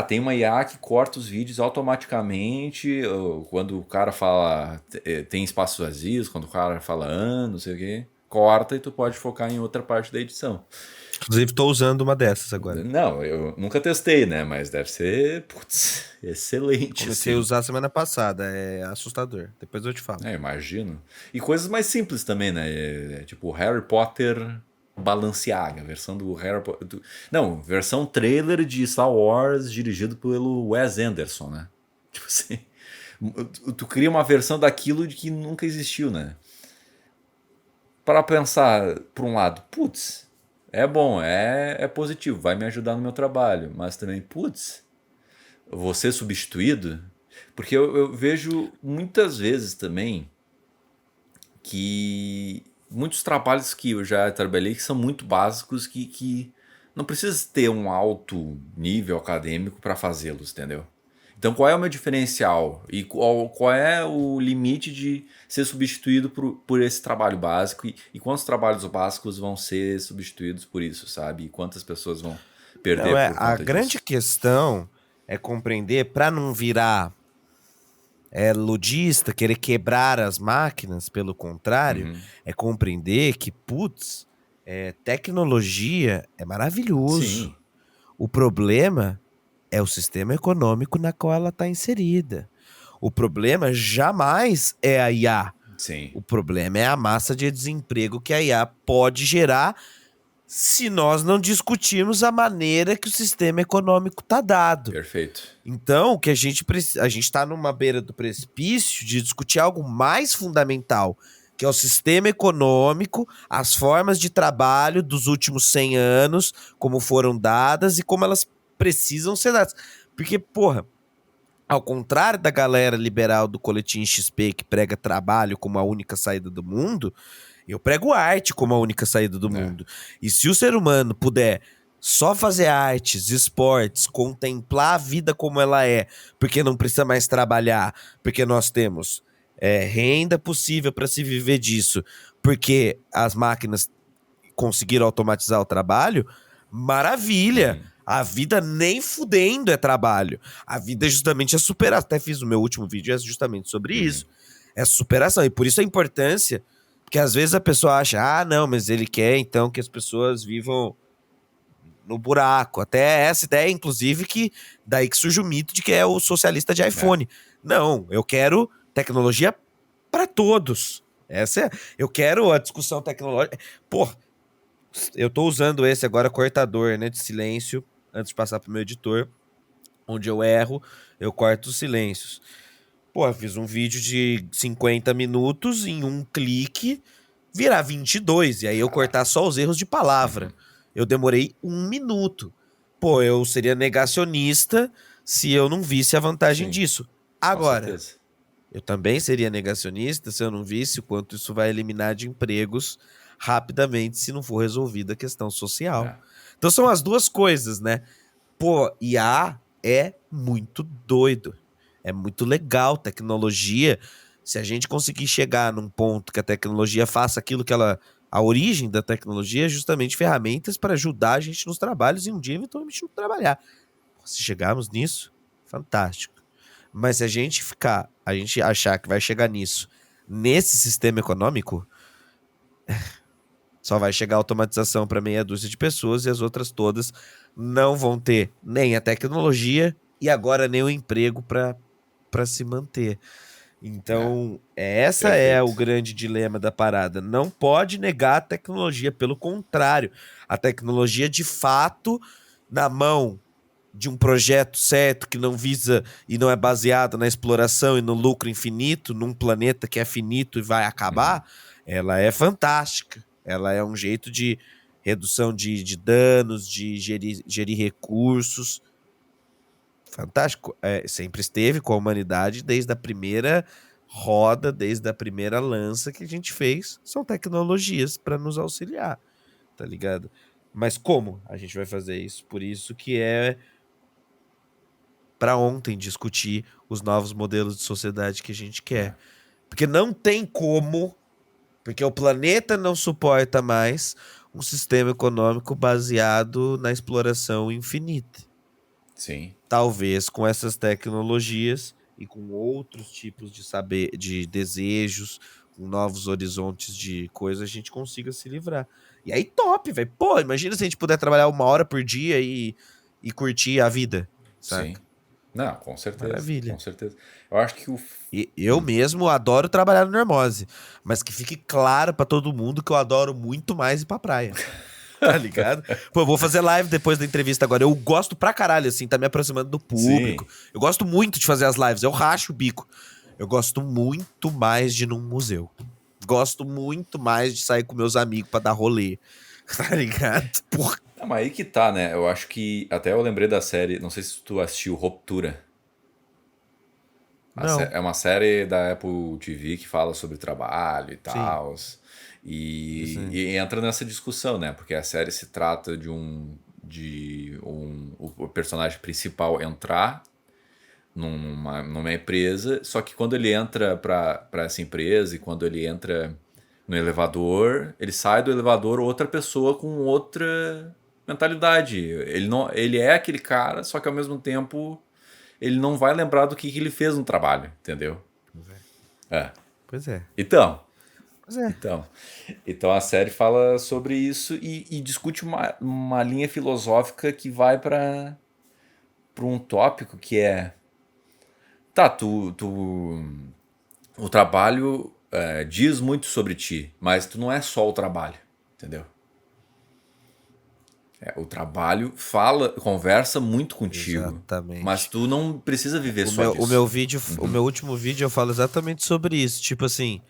Tem uma IA que corta os vídeos automaticamente quando o cara fala tem espaços vazios, quando o cara fala não sei o que, corta e tu pode focar em outra parte da edição. inclusive, tô usando uma dessas agora. Não, eu nunca testei, né? Mas deve ser, putz, excelente, Comecei a assim. usar semana passada, é assustador. Depois eu te falo. Imagino. E coisas mais simples também, né? Tipo Harry Potter Balenciaga, versão do Harry Potter. Não, versão trailer de Star Wars dirigido pelo Wes Anderson, né? Tipo assim. Tu cria uma versão daquilo de que nunca existiu, né? Para pensar, por um lado, putz, é bom, é positivo, vai me ajudar no meu trabalho, mas também, putz, vou ser substituído? Porque eu vejo muitas vezes também que muitos trabalhos que eu já trabalhei que são muito básicos que não precisa ter um alto nível acadêmico para fazê-los, entendeu? Então qual é o meu diferencial? E qual é o limite de ser substituído por esse trabalho básico? E quantos trabalhos básicos vão ser substituídos por isso, sabe? E quantas pessoas vão Não, perder por a conta grande disso? questão é compreender, para não virar ludista, querer quebrar as máquinas, pelo contrário, é compreender que, putz, tecnologia é maravilhoso. Sim, O problema é o sistema econômico na qual ela está inserida. O problema jamais é a IA. sim, O problema é a massa de desemprego que a IA pode gerar se nós não discutirmos a maneira que o sistema econômico está dado. perfeito. Então, o que a gente está numa beira do precipício de discutir algo mais fundamental, que é o sistema econômico, as formas de trabalho dos últimos 100 anos, como foram dadas e como elas precisam ser dadas. Porque, porra, Ao contrário da galera liberal do Coletinho XP que prega trabalho como a única saída do mundo, eu prego arte como a única saída do mundo. E se o ser humano puder só fazer artes, esportes, contemplar a vida como ela é, porque não precisa mais trabalhar, porque nós temos renda possível para se viver disso, porque as máquinas conseguiram automatizar o trabalho, maravilha. A vida nem fudendo é trabalho. A vida é justamente a superação. Até fiz o meu último vídeo, é justamente sobre isso. É superação. E por isso a importância, porque às vezes a pessoa acha, ah, não, mas ele quer então que as pessoas vivam no buraco. Até essa ideia, inclusive, que daí que surge o mito de que é o socialista de iPhone. Não, eu quero tecnologia para todos. Eu quero a discussão tecnológica. Pô, eu tô usando esse agora, cortador, né, de silêncio, antes de passar pro meu editor, onde eu erro, eu corto os silêncios. Pô, eu fiz um vídeo de 50 minutos em um clique, virar 22, e aí eu cortar só os erros de palavra. Eu demorei 1 minuto. Pô, eu seria negacionista se eu não visse a vantagem disso. Agora, eu também seria negacionista se eu não visse o quanto isso vai eliminar de empregos rapidamente se não for resolvida a questão social. Então são as duas coisas, né? Pô, IA é muito doido. É muito legal tecnologia. Se a gente conseguir chegar num ponto que a tecnologia faça aquilo que ela... A origem da tecnologia é justamente ferramentas para ajudar a gente nos trabalhos e um dia eventualmente não trabalhar. Se chegarmos nisso, fantástico. Mas se a gente achar que vai chegar nisso, nesse sistema econômico, só vai chegar automatização para meia dúzia de pessoas e as outras todas não vão ter nem a tecnologia e agora nem o emprego para se manter. Então, essa é o grande dilema da parada. Não pode negar a tecnologia, pelo contrário. A tecnologia, de fato, na mão de um projeto certo que não visa e não é baseado na exploração e no lucro infinito, num planeta que é finito e vai acabar, ela é fantástica. Ela é um jeito de redução de danos, de gerir recursos. Fantástico. Sempre esteve com a humanidade desde a primeira roda, desde a primeira lança que a gente fez. São tecnologias para nos auxiliar, tá ligado? Mas como a gente vai fazer isso? Por isso que é para ontem discutir os novos modelos de sociedade que a gente quer. Porque não tem como, porque o planeta não suporta mais um sistema econômico baseado na exploração infinita. Sim. Talvez com essas tecnologias e com outros tipos de desejos, com novos horizontes de coisas, a gente consiga se livrar. E aí top, velho. Pô, imagina se a gente puder trabalhar 1 hora por dia e curtir a vida, saca? Sim. Não, com certeza. Maravilha. Com certeza. Eu acho que eu mesmo adoro trabalhar no Normose, mas que fique claro pra todo mundo que eu adoro muito mais ir pra praia. Tá ligado? Pô, eu vou fazer live depois da entrevista agora. Eu gosto pra caralho, assim, tá me aproximando do público. Sim. Eu gosto muito de fazer as lives, eu racho o bico. Eu gosto muito mais de ir num museu. Gosto muito mais de sair com meus amigos pra dar rolê. Tá ligado? Porra. Não, mas aí que tá, né? Eu acho que... Até eu lembrei da série... Não sei se tu assistiu Ruptura. Não. É uma série da Apple TV que fala sobre trabalho e tal. E entra nessa discussão, né? Porque a série se trata o personagem principal entrar numa empresa, só que quando ele entra para essa empresa e quando ele entra no elevador, ele sai do elevador outra pessoa com outra mentalidade. Ele é aquele cara, só que ao mesmo tempo ele não vai lembrar do que ele fez no trabalho, entendeu? Pois é. Então a série fala sobre isso e discute uma linha filosófica que vai para um tópico que é... Tá, o trabalho diz muito sobre ti, mas tu não é só o trabalho, entendeu? O trabalho conversa muito contigo. Exatamente. Mas tu não precisa viver só disso. O meu último vídeo eu falo exatamente sobre isso. Tipo assim,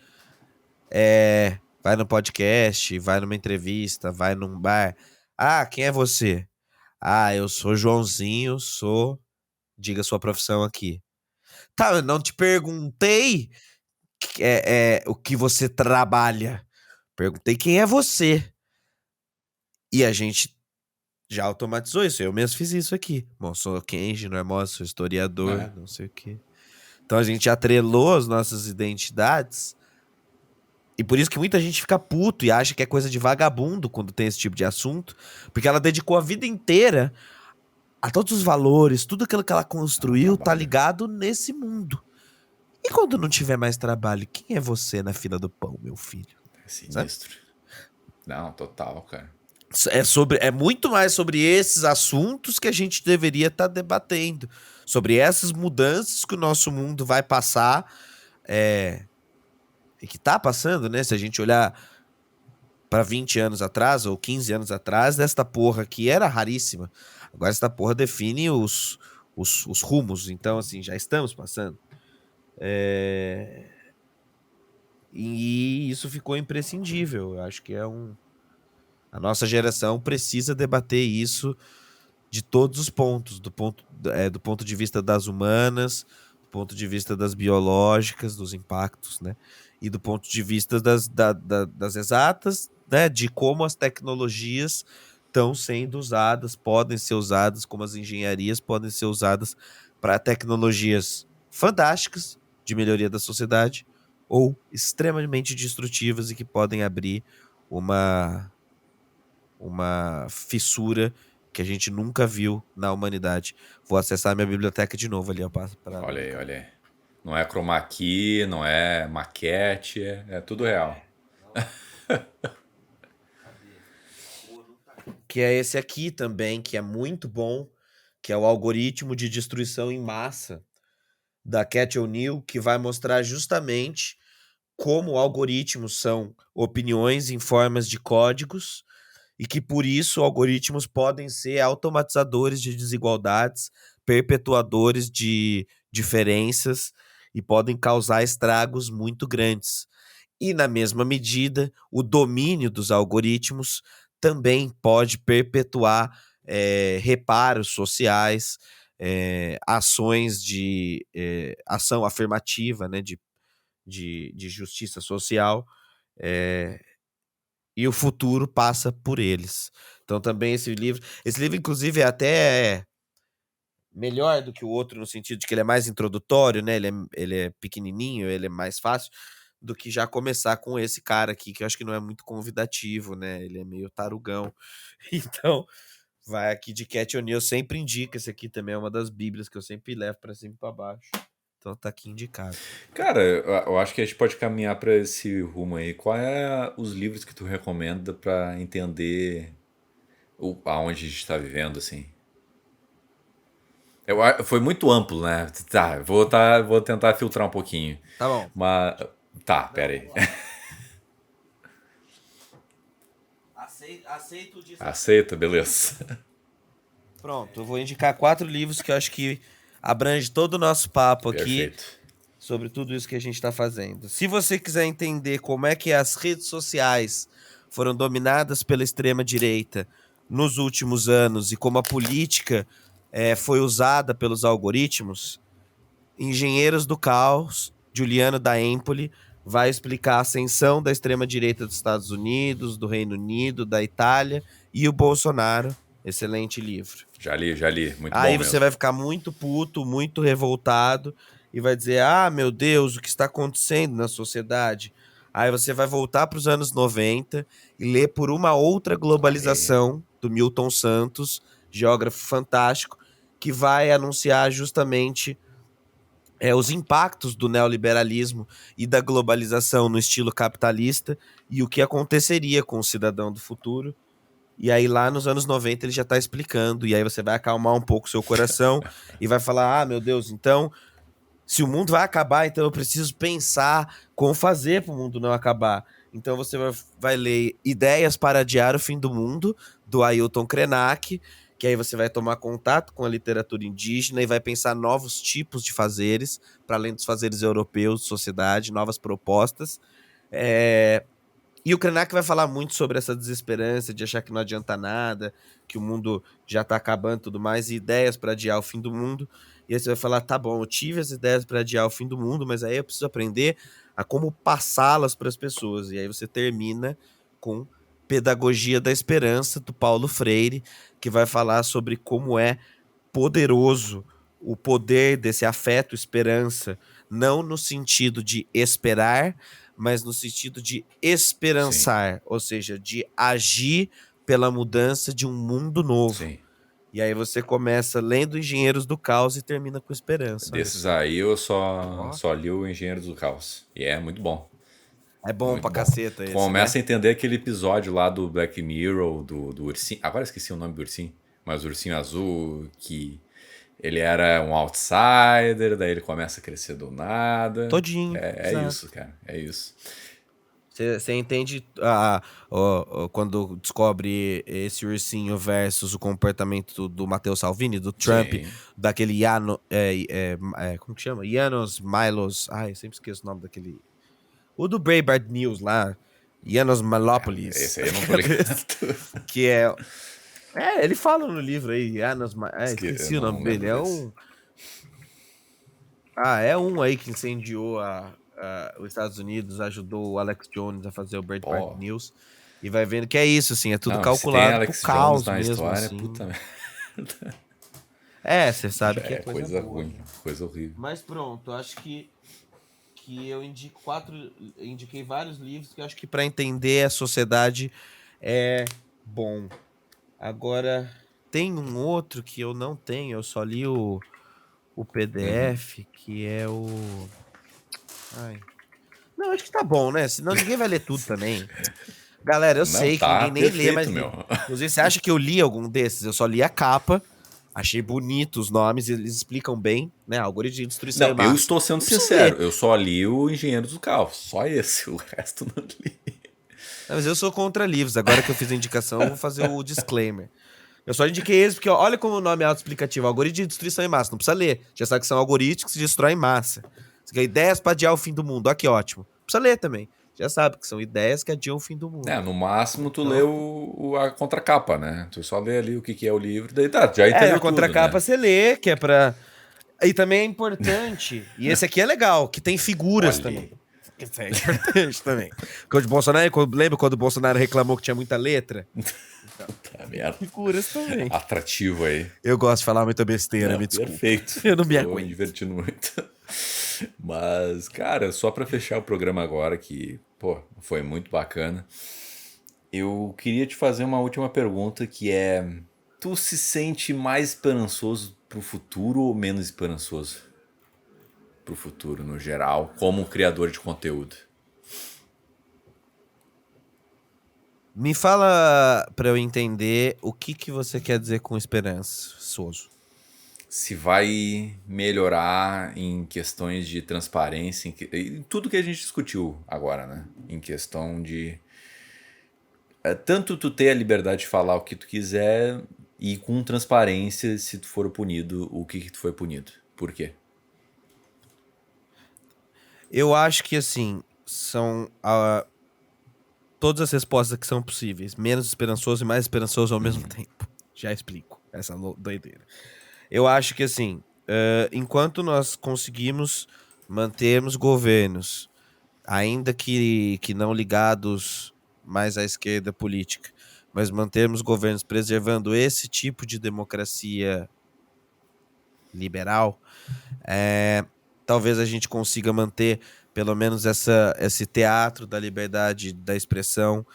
vai no podcast, vai numa entrevista, vai num bar. Ah, quem é você? Ah, eu sou Joãozinho, diga sua profissão aqui. Tá, eu não te perguntei o que você trabalha. Perguntei quem é você. E a gente já automatizou isso. Eu mesmo fiz isso aqui. Bom, sou Kenji, normal, sou historiador, não sei o quê. Então a gente atrelou as nossas identidades. E por isso que muita gente fica puto e acha que é coisa de vagabundo quando tem esse tipo de assunto. Porque ela dedicou a vida inteira a todos os valores, tudo aquilo que ela construiu tá ligado nesse mundo. E quando não tiver mais trabalho, quem é você na fila do pão, meu filho? É sinistro. Sabe? Não, total, cara. É muito mais sobre esses assuntos que a gente deveria estar debatendo. Sobre essas mudanças que o nosso mundo vai passar. E que tá passando, né? Se a gente olhar para 20 anos atrás ou 15 anos atrás, esta porra aqui era raríssima. Agora esta porra define os rumos. Então, assim, já estamos passando. E isso ficou imprescindível. Eu acho que a nossa geração precisa debater isso de todos os pontos, do ponto de vista das humanas, do ponto de vista das biológicas, dos impactos, né? E do ponto de vista das exatas, né? De como as tecnologias estão sendo usadas, podem ser usadas, como as engenharias podem ser usadas para tecnologias fantásticas de melhoria da sociedade ou extremamente destrutivas e que podem abrir uma fissura que a gente nunca viu na humanidade. Vou acessar minha biblioteca de novo ali. Olha aí, olha aí. Não é chroma key, não é maquete, é tudo real. Que é esse aqui também, que é muito bom, que é o algoritmo de destruição em massa da Cat O'Neill, que vai mostrar justamente como algoritmos são opiniões em formas de códigos e que por isso algoritmos podem ser automatizadores de desigualdades, perpetuadores de diferenças e podem causar estragos muito grandes. E na mesma medida, o domínio dos algoritmos também pode perpetuar reparos sociais, ações de ação afirmativa, né, de justiça social, e o futuro passa por eles. Então também esse livro inclusive é até melhor do que o outro no sentido de que ele é mais introdutório, né? Ele é pequenininho, ele é mais fácil do que já começar com esse cara aqui, que eu acho que não é muito convidativo, né? Ele é meio tarugão. Então, vai aqui de Cat O'Neill, eu sempre indico. Esse aqui também é uma das bíblias que eu sempre levo pra cima e pra baixo. Então tá aqui indicado. Cara, eu acho que a gente pode caminhar pra esse rumo aí. Qual é os livros que tu recomenda pra entender aonde a gente tá vivendo, assim? Foi muito amplo, né? Vou tentar filtrar um pouquinho. Tá bom. Mas. Tá, pera aí. Aceito o desafio. Aceita, beleza. Pronto, eu vou indicar 4 livros que eu acho que abrange todo o nosso papo aqui. Perfeito. Sobre tudo isso que a gente está fazendo. Se você quiser entender como é que as redes sociais foram dominadas pela extrema-direita nos últimos anos e como a política foi usada pelos algoritmos, Engenheiros do Caos, Giuliano da Empoli, vai explicar a ascensão da extrema-direita dos Estados Unidos, do Reino Unido, da Itália e o Bolsonaro. Excelente livro. Já li. Muito bom Aí mesmo. você vai ficar muito puto, muito revoltado e vai dizer, ah, meu Deus, o que está acontecendo na sociedade? Aí você vai voltar para os anos 90 e ler Por uma Outra Globalização, do Milton Santos, geógrafo fantástico, que vai anunciar justamente os impactos do neoliberalismo e da globalização no estilo capitalista e o que aconteceria com o cidadão do futuro. E aí lá nos anos 90 ele já tá explicando, e aí você vai acalmar um pouco o seu coração e vai falar, ah, meu Deus, então, se o mundo vai acabar, então eu preciso pensar como fazer para o mundo não acabar. Então você vai ler Ideias para Adiar o Fim do Mundo, do Ailton Krenak, que aí você vai tomar contato com a literatura indígena e vai pensar novos tipos de fazeres, para além dos fazeres europeus, sociedade, novas propostas. E o Krenak vai falar muito sobre essa desesperança de achar que não adianta nada, que o mundo já tá acabando e tudo mais, e ideias para adiar o fim do mundo. E aí você vai falar, tá bom, eu tive as ideias para adiar o fim do mundo, mas aí eu preciso aprender a como passá-las para as pessoas. E aí você termina com Pedagogia da Esperança, do Paulo Freire, que vai falar sobre como é poderoso o poder desse afeto, esperança, não no sentido de esperar, mas no sentido de Sim, esperançar, ou seja, de agir pela mudança de um mundo novo. sim. E aí você começa lendo Engenheiros do Caos e termina com Esperança, olha Desses só. aí eu só, Ó, só li o Engenheiro do Caos. E é muito bom. é bom Muito pra bom. caceta Tu esse, né? começa a entender aquele episódio lá do Black Mirror, do ursinho. Agora eu esqueci o nome do ursinho. Mas o ursinho azul, que ele era um outsider, daí ele começa a crescer do nada. Todinho, É isso, exato. cara. É isso. Você entende quando descobre esse ursinho versus o comportamento do Matteo Salvini, do Trump, Sim. daquele como que chama? Janos Milos. Ai, eu sempre esqueço o nome daquele. O do Breitbart News lá. Janos Malopoulos. Esse aí eu não tô ligado. Que é. É, ele fala no livro aí. Eu Esqueci o não nome dele. lembro desse. É um aí que incendiou os Estados Unidos, ajudou o Alex Jones a fazer o Breitbart Pô. News. E vai vendo que é isso, assim, é tudo Não, se tem calculado pro Alex Jones caos na mesmo, história, assim. puta merda. É, você sabe Já que é é coisa coisa boa, ruim, né? coisa horrível. Mas pronto, acho que eu indiquei vários livros que eu acho que para entender a sociedade é bom. Agora, tem um outro que eu não tenho, eu só li o PDF, que é o... Ai. Não, acho que tá bom, né? Senão ninguém vai ler tudo também. Galera, eu Não, sei que tá ninguém nem lê perfeito, mais meu. livro. Inclusive, você acha que eu li algum desses? Eu só li a capa, achei bonito os nomes, eles explicam bem, né? Algoritmo de destruição Não, em eu massa. estou sendo Não preciso sincero, ler. eu só li o Engenheiro do Caos, só esse, o resto não li. Não, mas eu sou contra livros. Agora que eu fiz a indicação, eu vou fazer o disclaimer. Eu só indiquei esse porque, ó, olha como o nome é autoexplicativo. Algoritmo de destruição em massa. Não precisa ler. Já sabe que são algoritmos que se destroem em massa. Você quer ideias para adiar o fim do mundo. Ó, que ótimo. Não precisa ler também. Já sabe que são ideias que adiam o fim do mundo. É, no máximo tu lê Então, a contracapa, né? Tu só lê ali o que é o livro, daí tá, já a entendeu tudo, contracapa né? você lê, que é pra... E também é importante, e esse aqui é legal, que tem figuras Olha também. aí. Isso é importante também. Lembra quando o Bolsonaro reclamou que tinha muita letra? Então, Tá tem merda. figuras também. Atrativo aí. Eu gosto de falar muita besteira, Não, me desculpa. perfeito. Eu não me Tô me aguento. divertindo muito. Mas, cara, só pra fechar o programa agora, que, pô, foi muito bacana. Eu queria te fazer uma última pergunta que é: tu se sente mais esperançoso pro futuro ou menos esperançoso pro futuro no geral, como criador de conteúdo? Me fala pra eu entender o que você quer dizer com esperançoso. Se vai melhorar em questões de transparência, em tudo que a gente discutiu agora, né? Em questão de tanto tu ter a liberdade de falar o que tu quiser e com transparência se tu for punido, o que tu foi punido. Por quê? Eu acho que, assim, são todas as respostas que são possíveis. Menos esperançoso e mais esperançoso ao mesmo tempo. Já explico essa doideira. Eu acho que, assim, enquanto nós conseguimos mantermos governos, ainda que não ligados mais à esquerda política, mas mantermos governos preservando esse tipo de democracia liberal, talvez a gente consiga manter pelo menos esse teatro da liberdade da expressão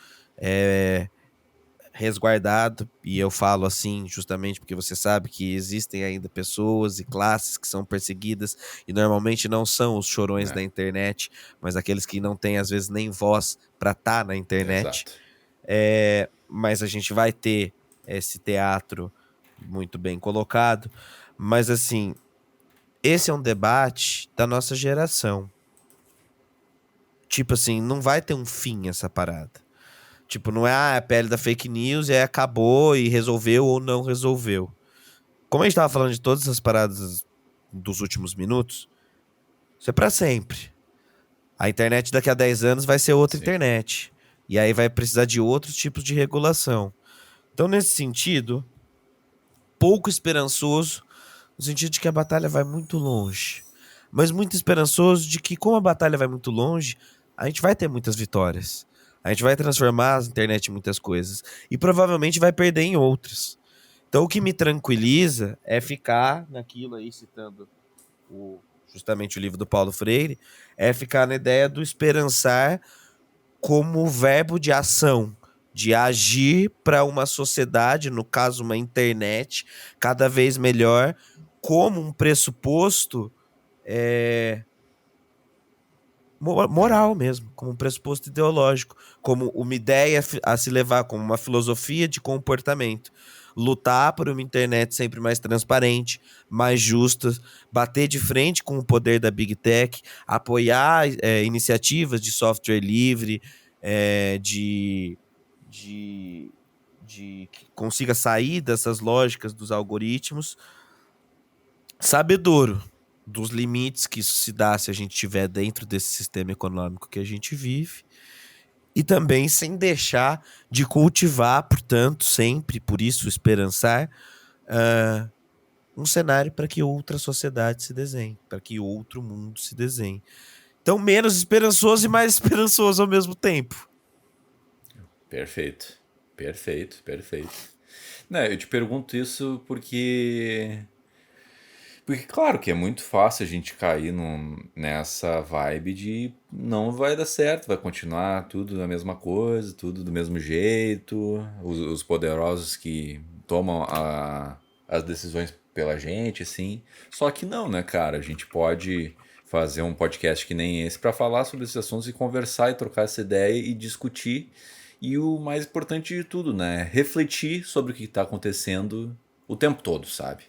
resguardado, e eu falo assim justamente porque você sabe que existem ainda pessoas e classes que são perseguidas e normalmente não são os chorões Né? da internet, mas aqueles que não têm às vezes nem voz para estar na internet. Exato. Mas a gente vai ter esse teatro muito bem colocado, mas assim, esse é um debate da nossa geração. Tipo assim, não vai ter um fim essa parada. Tipo, não é a pele da fake news e aí acabou e resolveu ou não resolveu. Como a gente tava falando de todas essas paradas dos últimos minutos, isso é pra sempre. A internet daqui a 10 anos vai ser outra Sim. internet. E aí vai precisar de outros tipos de regulação. Então, nesse sentido, pouco esperançoso, no sentido de que a batalha vai muito longe, mas muito esperançoso de que, como a batalha vai muito longe, a gente vai ter muitas vitórias. A gente vai transformar a internet em muitas coisas e provavelmente vai perder em outras. Então o que me tranquiliza é ficar naquilo aí, citando justamente o livro do Paulo Freire, é ficar na ideia do esperançar como verbo de ação, de agir para uma sociedade, no caso uma internet, cada vez melhor, como um pressuposto moral mesmo, como um pressuposto ideológico, como uma ideia a se levar, como uma filosofia de comportamento. Lutar por uma internet sempre mais transparente, mais justa, bater de frente com o poder da Big Tech, apoiar iniciativas de software livre, é, de, de, de que consiga sair dessas lógicas dos algoritmos, sabedouro dos limites que isso se dá se a gente estiver dentro desse sistema econômico que a gente vive, e também sem deixar de cultivar, portanto, sempre, por isso, esperançar, um cenário para que outra sociedade se desenhe, para que outro mundo se desenhe. Então, menos esperançoso e mais esperançoso ao mesmo tempo. Perfeito. Perfeito, perfeito. Não, eu te pergunto isso porque. Porque, claro que é muito fácil a gente cair nessa vibe de não vai dar certo, vai continuar tudo a mesma coisa, tudo do mesmo jeito, os poderosos que tomam as decisões pela gente, assim. Só que não, né, cara? A gente pode fazer um podcast que nem esse para falar sobre esses assuntos e conversar e trocar essa ideia e discutir. E o mais importante de tudo, né? Refletir sobre o que está acontecendo o tempo todo, sabe?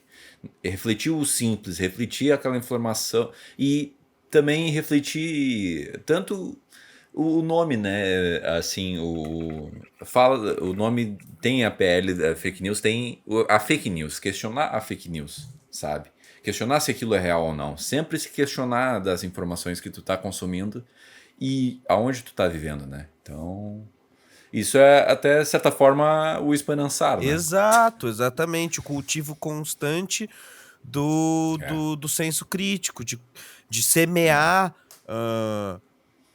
Refletir o simples, refletir aquela informação e também refletir tanto o nome, né? Assim, o nome tem a PL da fake news, tem a fake news, questionar a fake news, sabe? Questionar se aquilo é real ou não. Sempre se questionar das informações que tu tá consumindo e aonde tu tá vivendo, né? Então, isso é até certa forma o esperançar, né? Exato, exatamente. O cultivo constante É. do senso crítico, de semear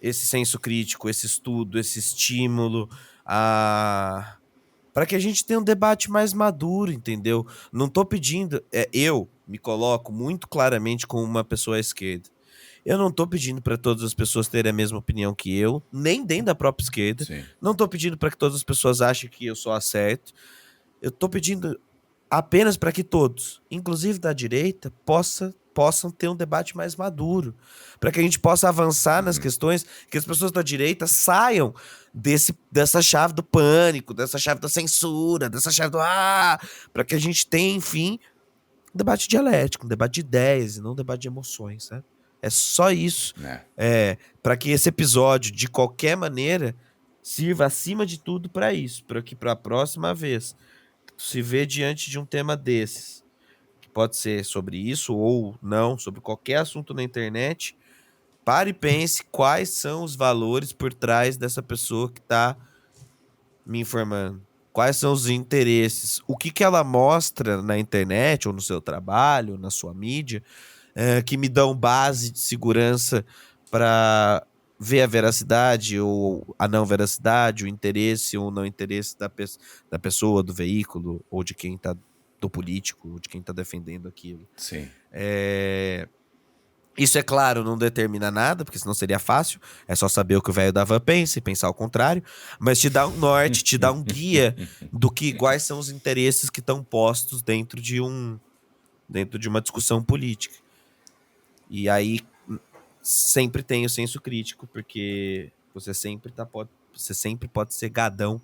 esse senso crítico, esse estudo, esse estímulo, para que a gente tenha um debate mais maduro, entendeu? Não tô pedindo, eu me coloco muito claramente como uma pessoa à esquerda. Eu não tô pedindo para todas as pessoas terem a mesma opinião que eu, nem dentro da própria esquerda. Sim. Não tô pedindo para que todas as pessoas achem que eu sou acerto. Eu tô pedindo apenas para que todos, inclusive da direita, possam ter um debate mais maduro, para que a gente possa avançar nas questões, que as pessoas da direita saiam dessa chave do pânico, dessa chave da censura, dessa chave do para que a gente tenha, enfim, um debate dialético, um debate de ideias e não um debate de emoções, sabe? É só isso, Né? para que esse episódio, de qualquer maneira, sirva acima de tudo para isso, para que para a próxima vez se vê diante de um tema desses, que pode ser sobre isso ou não, sobre qualquer assunto na internet, pare e pense quais são os valores por trás dessa pessoa que está me informando. Quais são os interesses? O que, que ela mostra na internet, ou no seu trabalho, na sua mídia, que me dão base de segurança para ver a veracidade ou a não veracidade, o interesse ou não interesse da pessoa, do veículo, ou de quem está, do político, ou de quem está defendendo aquilo. Sim. Isso, é claro, não determina nada, porque senão seria fácil. É só saber o que o velho da van pensa e pensar ao contrário. Mas te dá um norte, te dá um guia do que quais são os interesses que estão postos dentro de uma discussão política. E aí sempre tem o senso crítico, porque você sempre pode ser gadão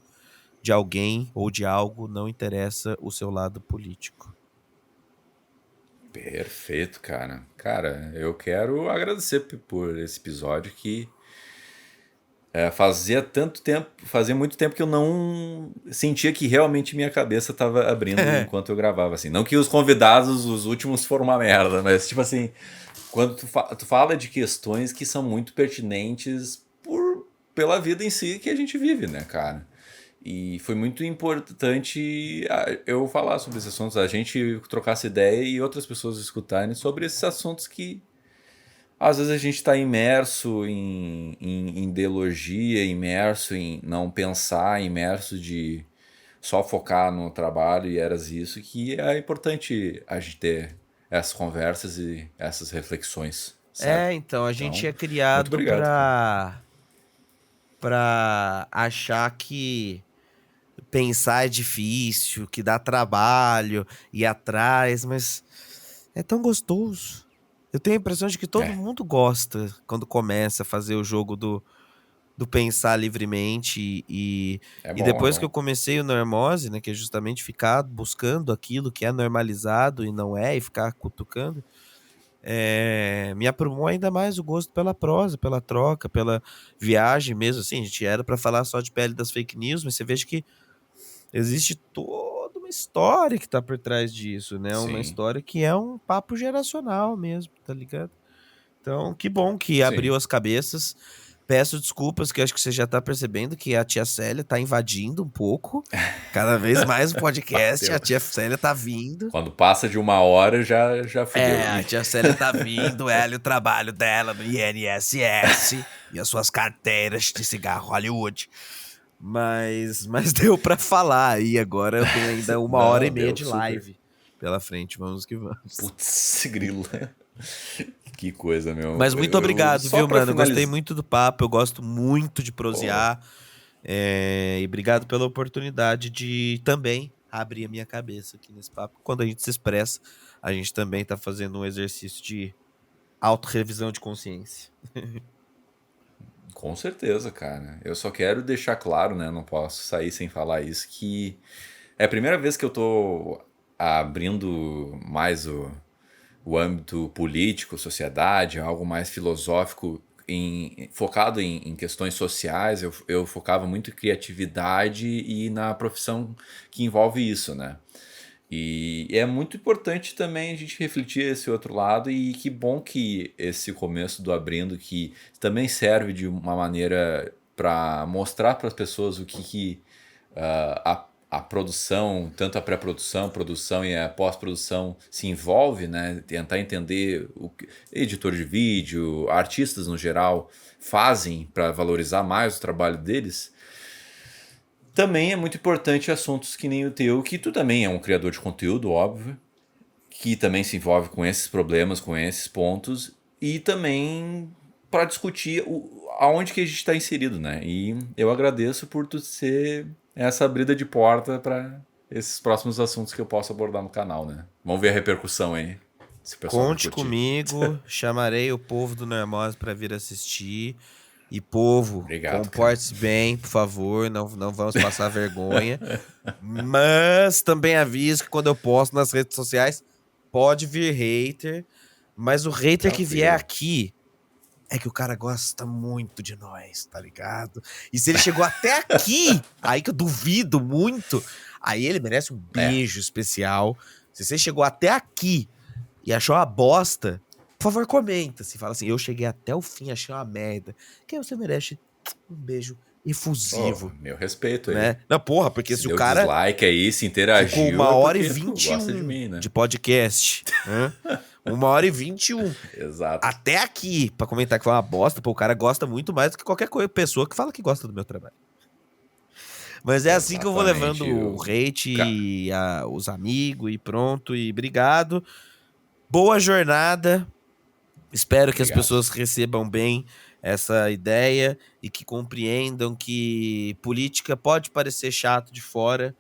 de alguém ou de algo, não interessa o seu lado político. Perfeito, cara. Cara, eu quero agradecer por esse episódio que fazia muito tempo que eu não sentia que realmente minha cabeça estava abrindo enquanto eu gravava, assim. Não que os convidados, os últimos, foram uma merda, mas tipo assim, quando tu fala de questões que são muito pertinentes pela vida em si que a gente vive, né, cara? E foi muito importante eu falar sobre esses assuntos, a gente trocar essa ideia e outras pessoas escutarem sobre esses assuntos que às vezes a gente está imerso em ideologia, imerso em não pensar, imerso de só focar no trabalho e eras isso, que é importante a gente ter essas conversas e essas reflexões, sabe? Então, a gente Então, é muito criado obrigado, cara. pra achar que pensar é difícil, que dá trabalho, ir atrás, mas é tão gostoso. Eu tenho a impressão de que todo É, mundo gosta quando começa a fazer o jogo do pensar livremente é e bom, é depois que eu bom. comecei o Normose, né, que é justamente ficar buscando aquilo que é normalizado e não é, e ficar cutucando, me aprumou ainda mais o gosto pela prosa, pela troca, pela viagem mesmo, assim, a gente era para falar só de pele das fake news, mas você veja que existe toda uma história que tá por trás disso, né, uma Sim, história que é um papo geracional mesmo, tá ligado? Então, que bom que abriu sim. as cabeças. Peço desculpas, que acho que você já tá percebendo que a tia Célia tá invadindo um pouco. Cada vez mais o podcast, a Bateu. tia Célia tá vindo. Quando passa de 1 hora, já fudeu. A tia Célia tá vindo, ela e o trabalho dela no INSS e as suas carteiras de cigarro Hollywood. Mas deu pra falar e agora eu tenho ainda 1 hora e meia Deu de super. live pela frente, vamos que vamos. Putz, grila. Que coisa, meu. Mas muito obrigado, Só viu, pra mano? Eu gostei finalizar. muito do papo, eu gosto muito de Pô, prosear. E obrigado pela oportunidade de também abrir a minha cabeça aqui nesse papo. Quando a gente se expressa, a gente também tá fazendo um exercício de autorrevisão de consciência. com certeza, cara. Eu só quero deixar claro, né? Não posso sair sem falar isso, que é a primeira vez que eu tô abrindo mais o âmbito político, sociedade, algo mais filosófico, focado em questões sociais. Eu focava muito em criatividade e na profissão que envolve isso, né? E é muito importante também a gente refletir esse outro lado, e que bom que esse começo do Abrindo, que também serve de uma maneira para mostrar para as pessoas o que a produção, tanto a pré-produção, produção e a pós-produção se envolve, né? Tentar entender o que editor de vídeo, artistas no geral fazem para valorizar mais o trabalho deles. Também é muito importante assuntos que nem o teu, que tu também é um criador de conteúdo, óbvio, que também se envolve com esses problemas, com esses pontos, e também para discutir aonde que a gente está inserido, né? E eu agradeço por tu ser essa abrida de porta para esses próximos assuntos que eu posso abordar no canal, né? Vamos ver a repercussão aí, se o pessoal vai Conte curtir. comigo, chamarei o povo do Normose para vir assistir. E povo, Obrigado, cara. comporte-se bem, por favor, não vamos passar vergonha. Mas também aviso que quando eu posto nas redes sociais, pode vir hater, mas o hater que vier Tranquilo. aqui é que o cara gosta muito de nós, tá ligado? E se ele chegou até aqui, aí que eu duvido muito, aí ele merece um É, beijo especial. Se você chegou até aqui e achou uma bosta, por favor, comenta. Se fala assim, eu cheguei até o fim, achei uma merda. Que aí você merece um beijo oh, efusivo, meu respeito aí. né? Não, porra, porque Se se o deu cara dislike aí, se ficou interagiu, uma é hora e porque tu vinte e gosta de um mim, né? de podcast, 1 hora e 21 Exato. até aqui pra comentar que foi uma bosta, pô, o cara gosta muito mais do que qualquer pessoa que fala que gosta do meu trabalho. Mas é assim que eu vou levando Exatamente. o hate e os amigos e pronto, e obrigado. Boa jornada. Espero que as Obrigado. pessoas recebam bem essa ideia e que compreendam que política pode parecer chato de fora,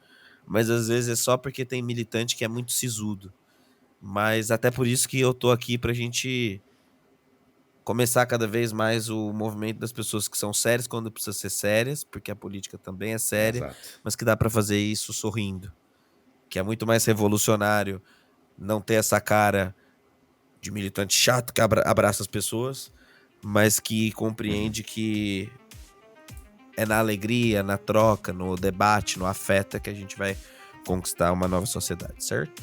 mas às vezes é só porque tem militante que é muito sisudo. Mas até por isso que eu tô aqui pra gente começar cada vez mais o movimento das pessoas que são sérias quando precisa ser sérias, porque a política também é séria, Exato. mas que dá pra fazer isso sorrindo, que é muito mais revolucionário não ter essa cara de militante chato que abraça as pessoas, mas que compreende que é na alegria, na troca, no debate, no afeto que a gente vai conquistar uma nova sociedade, certo?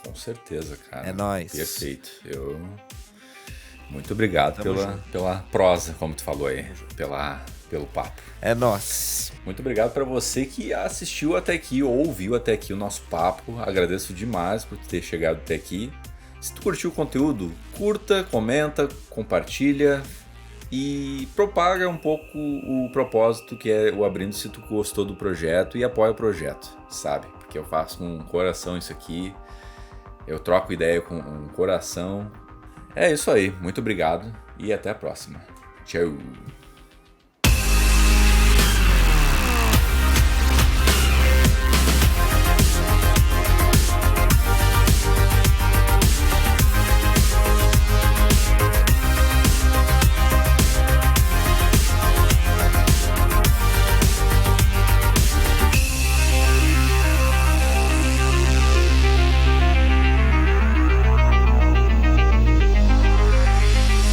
Com certeza, É cara. nóis. Perfeito. Muito obrigado Tamo pela, junto. pela prosa, como tu falou aí. Tamo junto. Pela pelo papo. É nóis. Muito obrigado para você que assistiu até aqui ou ouviu até aqui o nosso papo. Agradeço demais por ter chegado até aqui. Se tu curtiu o conteúdo, curta, comenta, compartilha e propaga um pouco o propósito que é o Abrindo se tu gostou do projeto e apoia o projeto, sabe? Porque eu faço com coração isso aqui, eu troco ideia com um coração. É isso aí, muito obrigado e até a próxima. Tchau!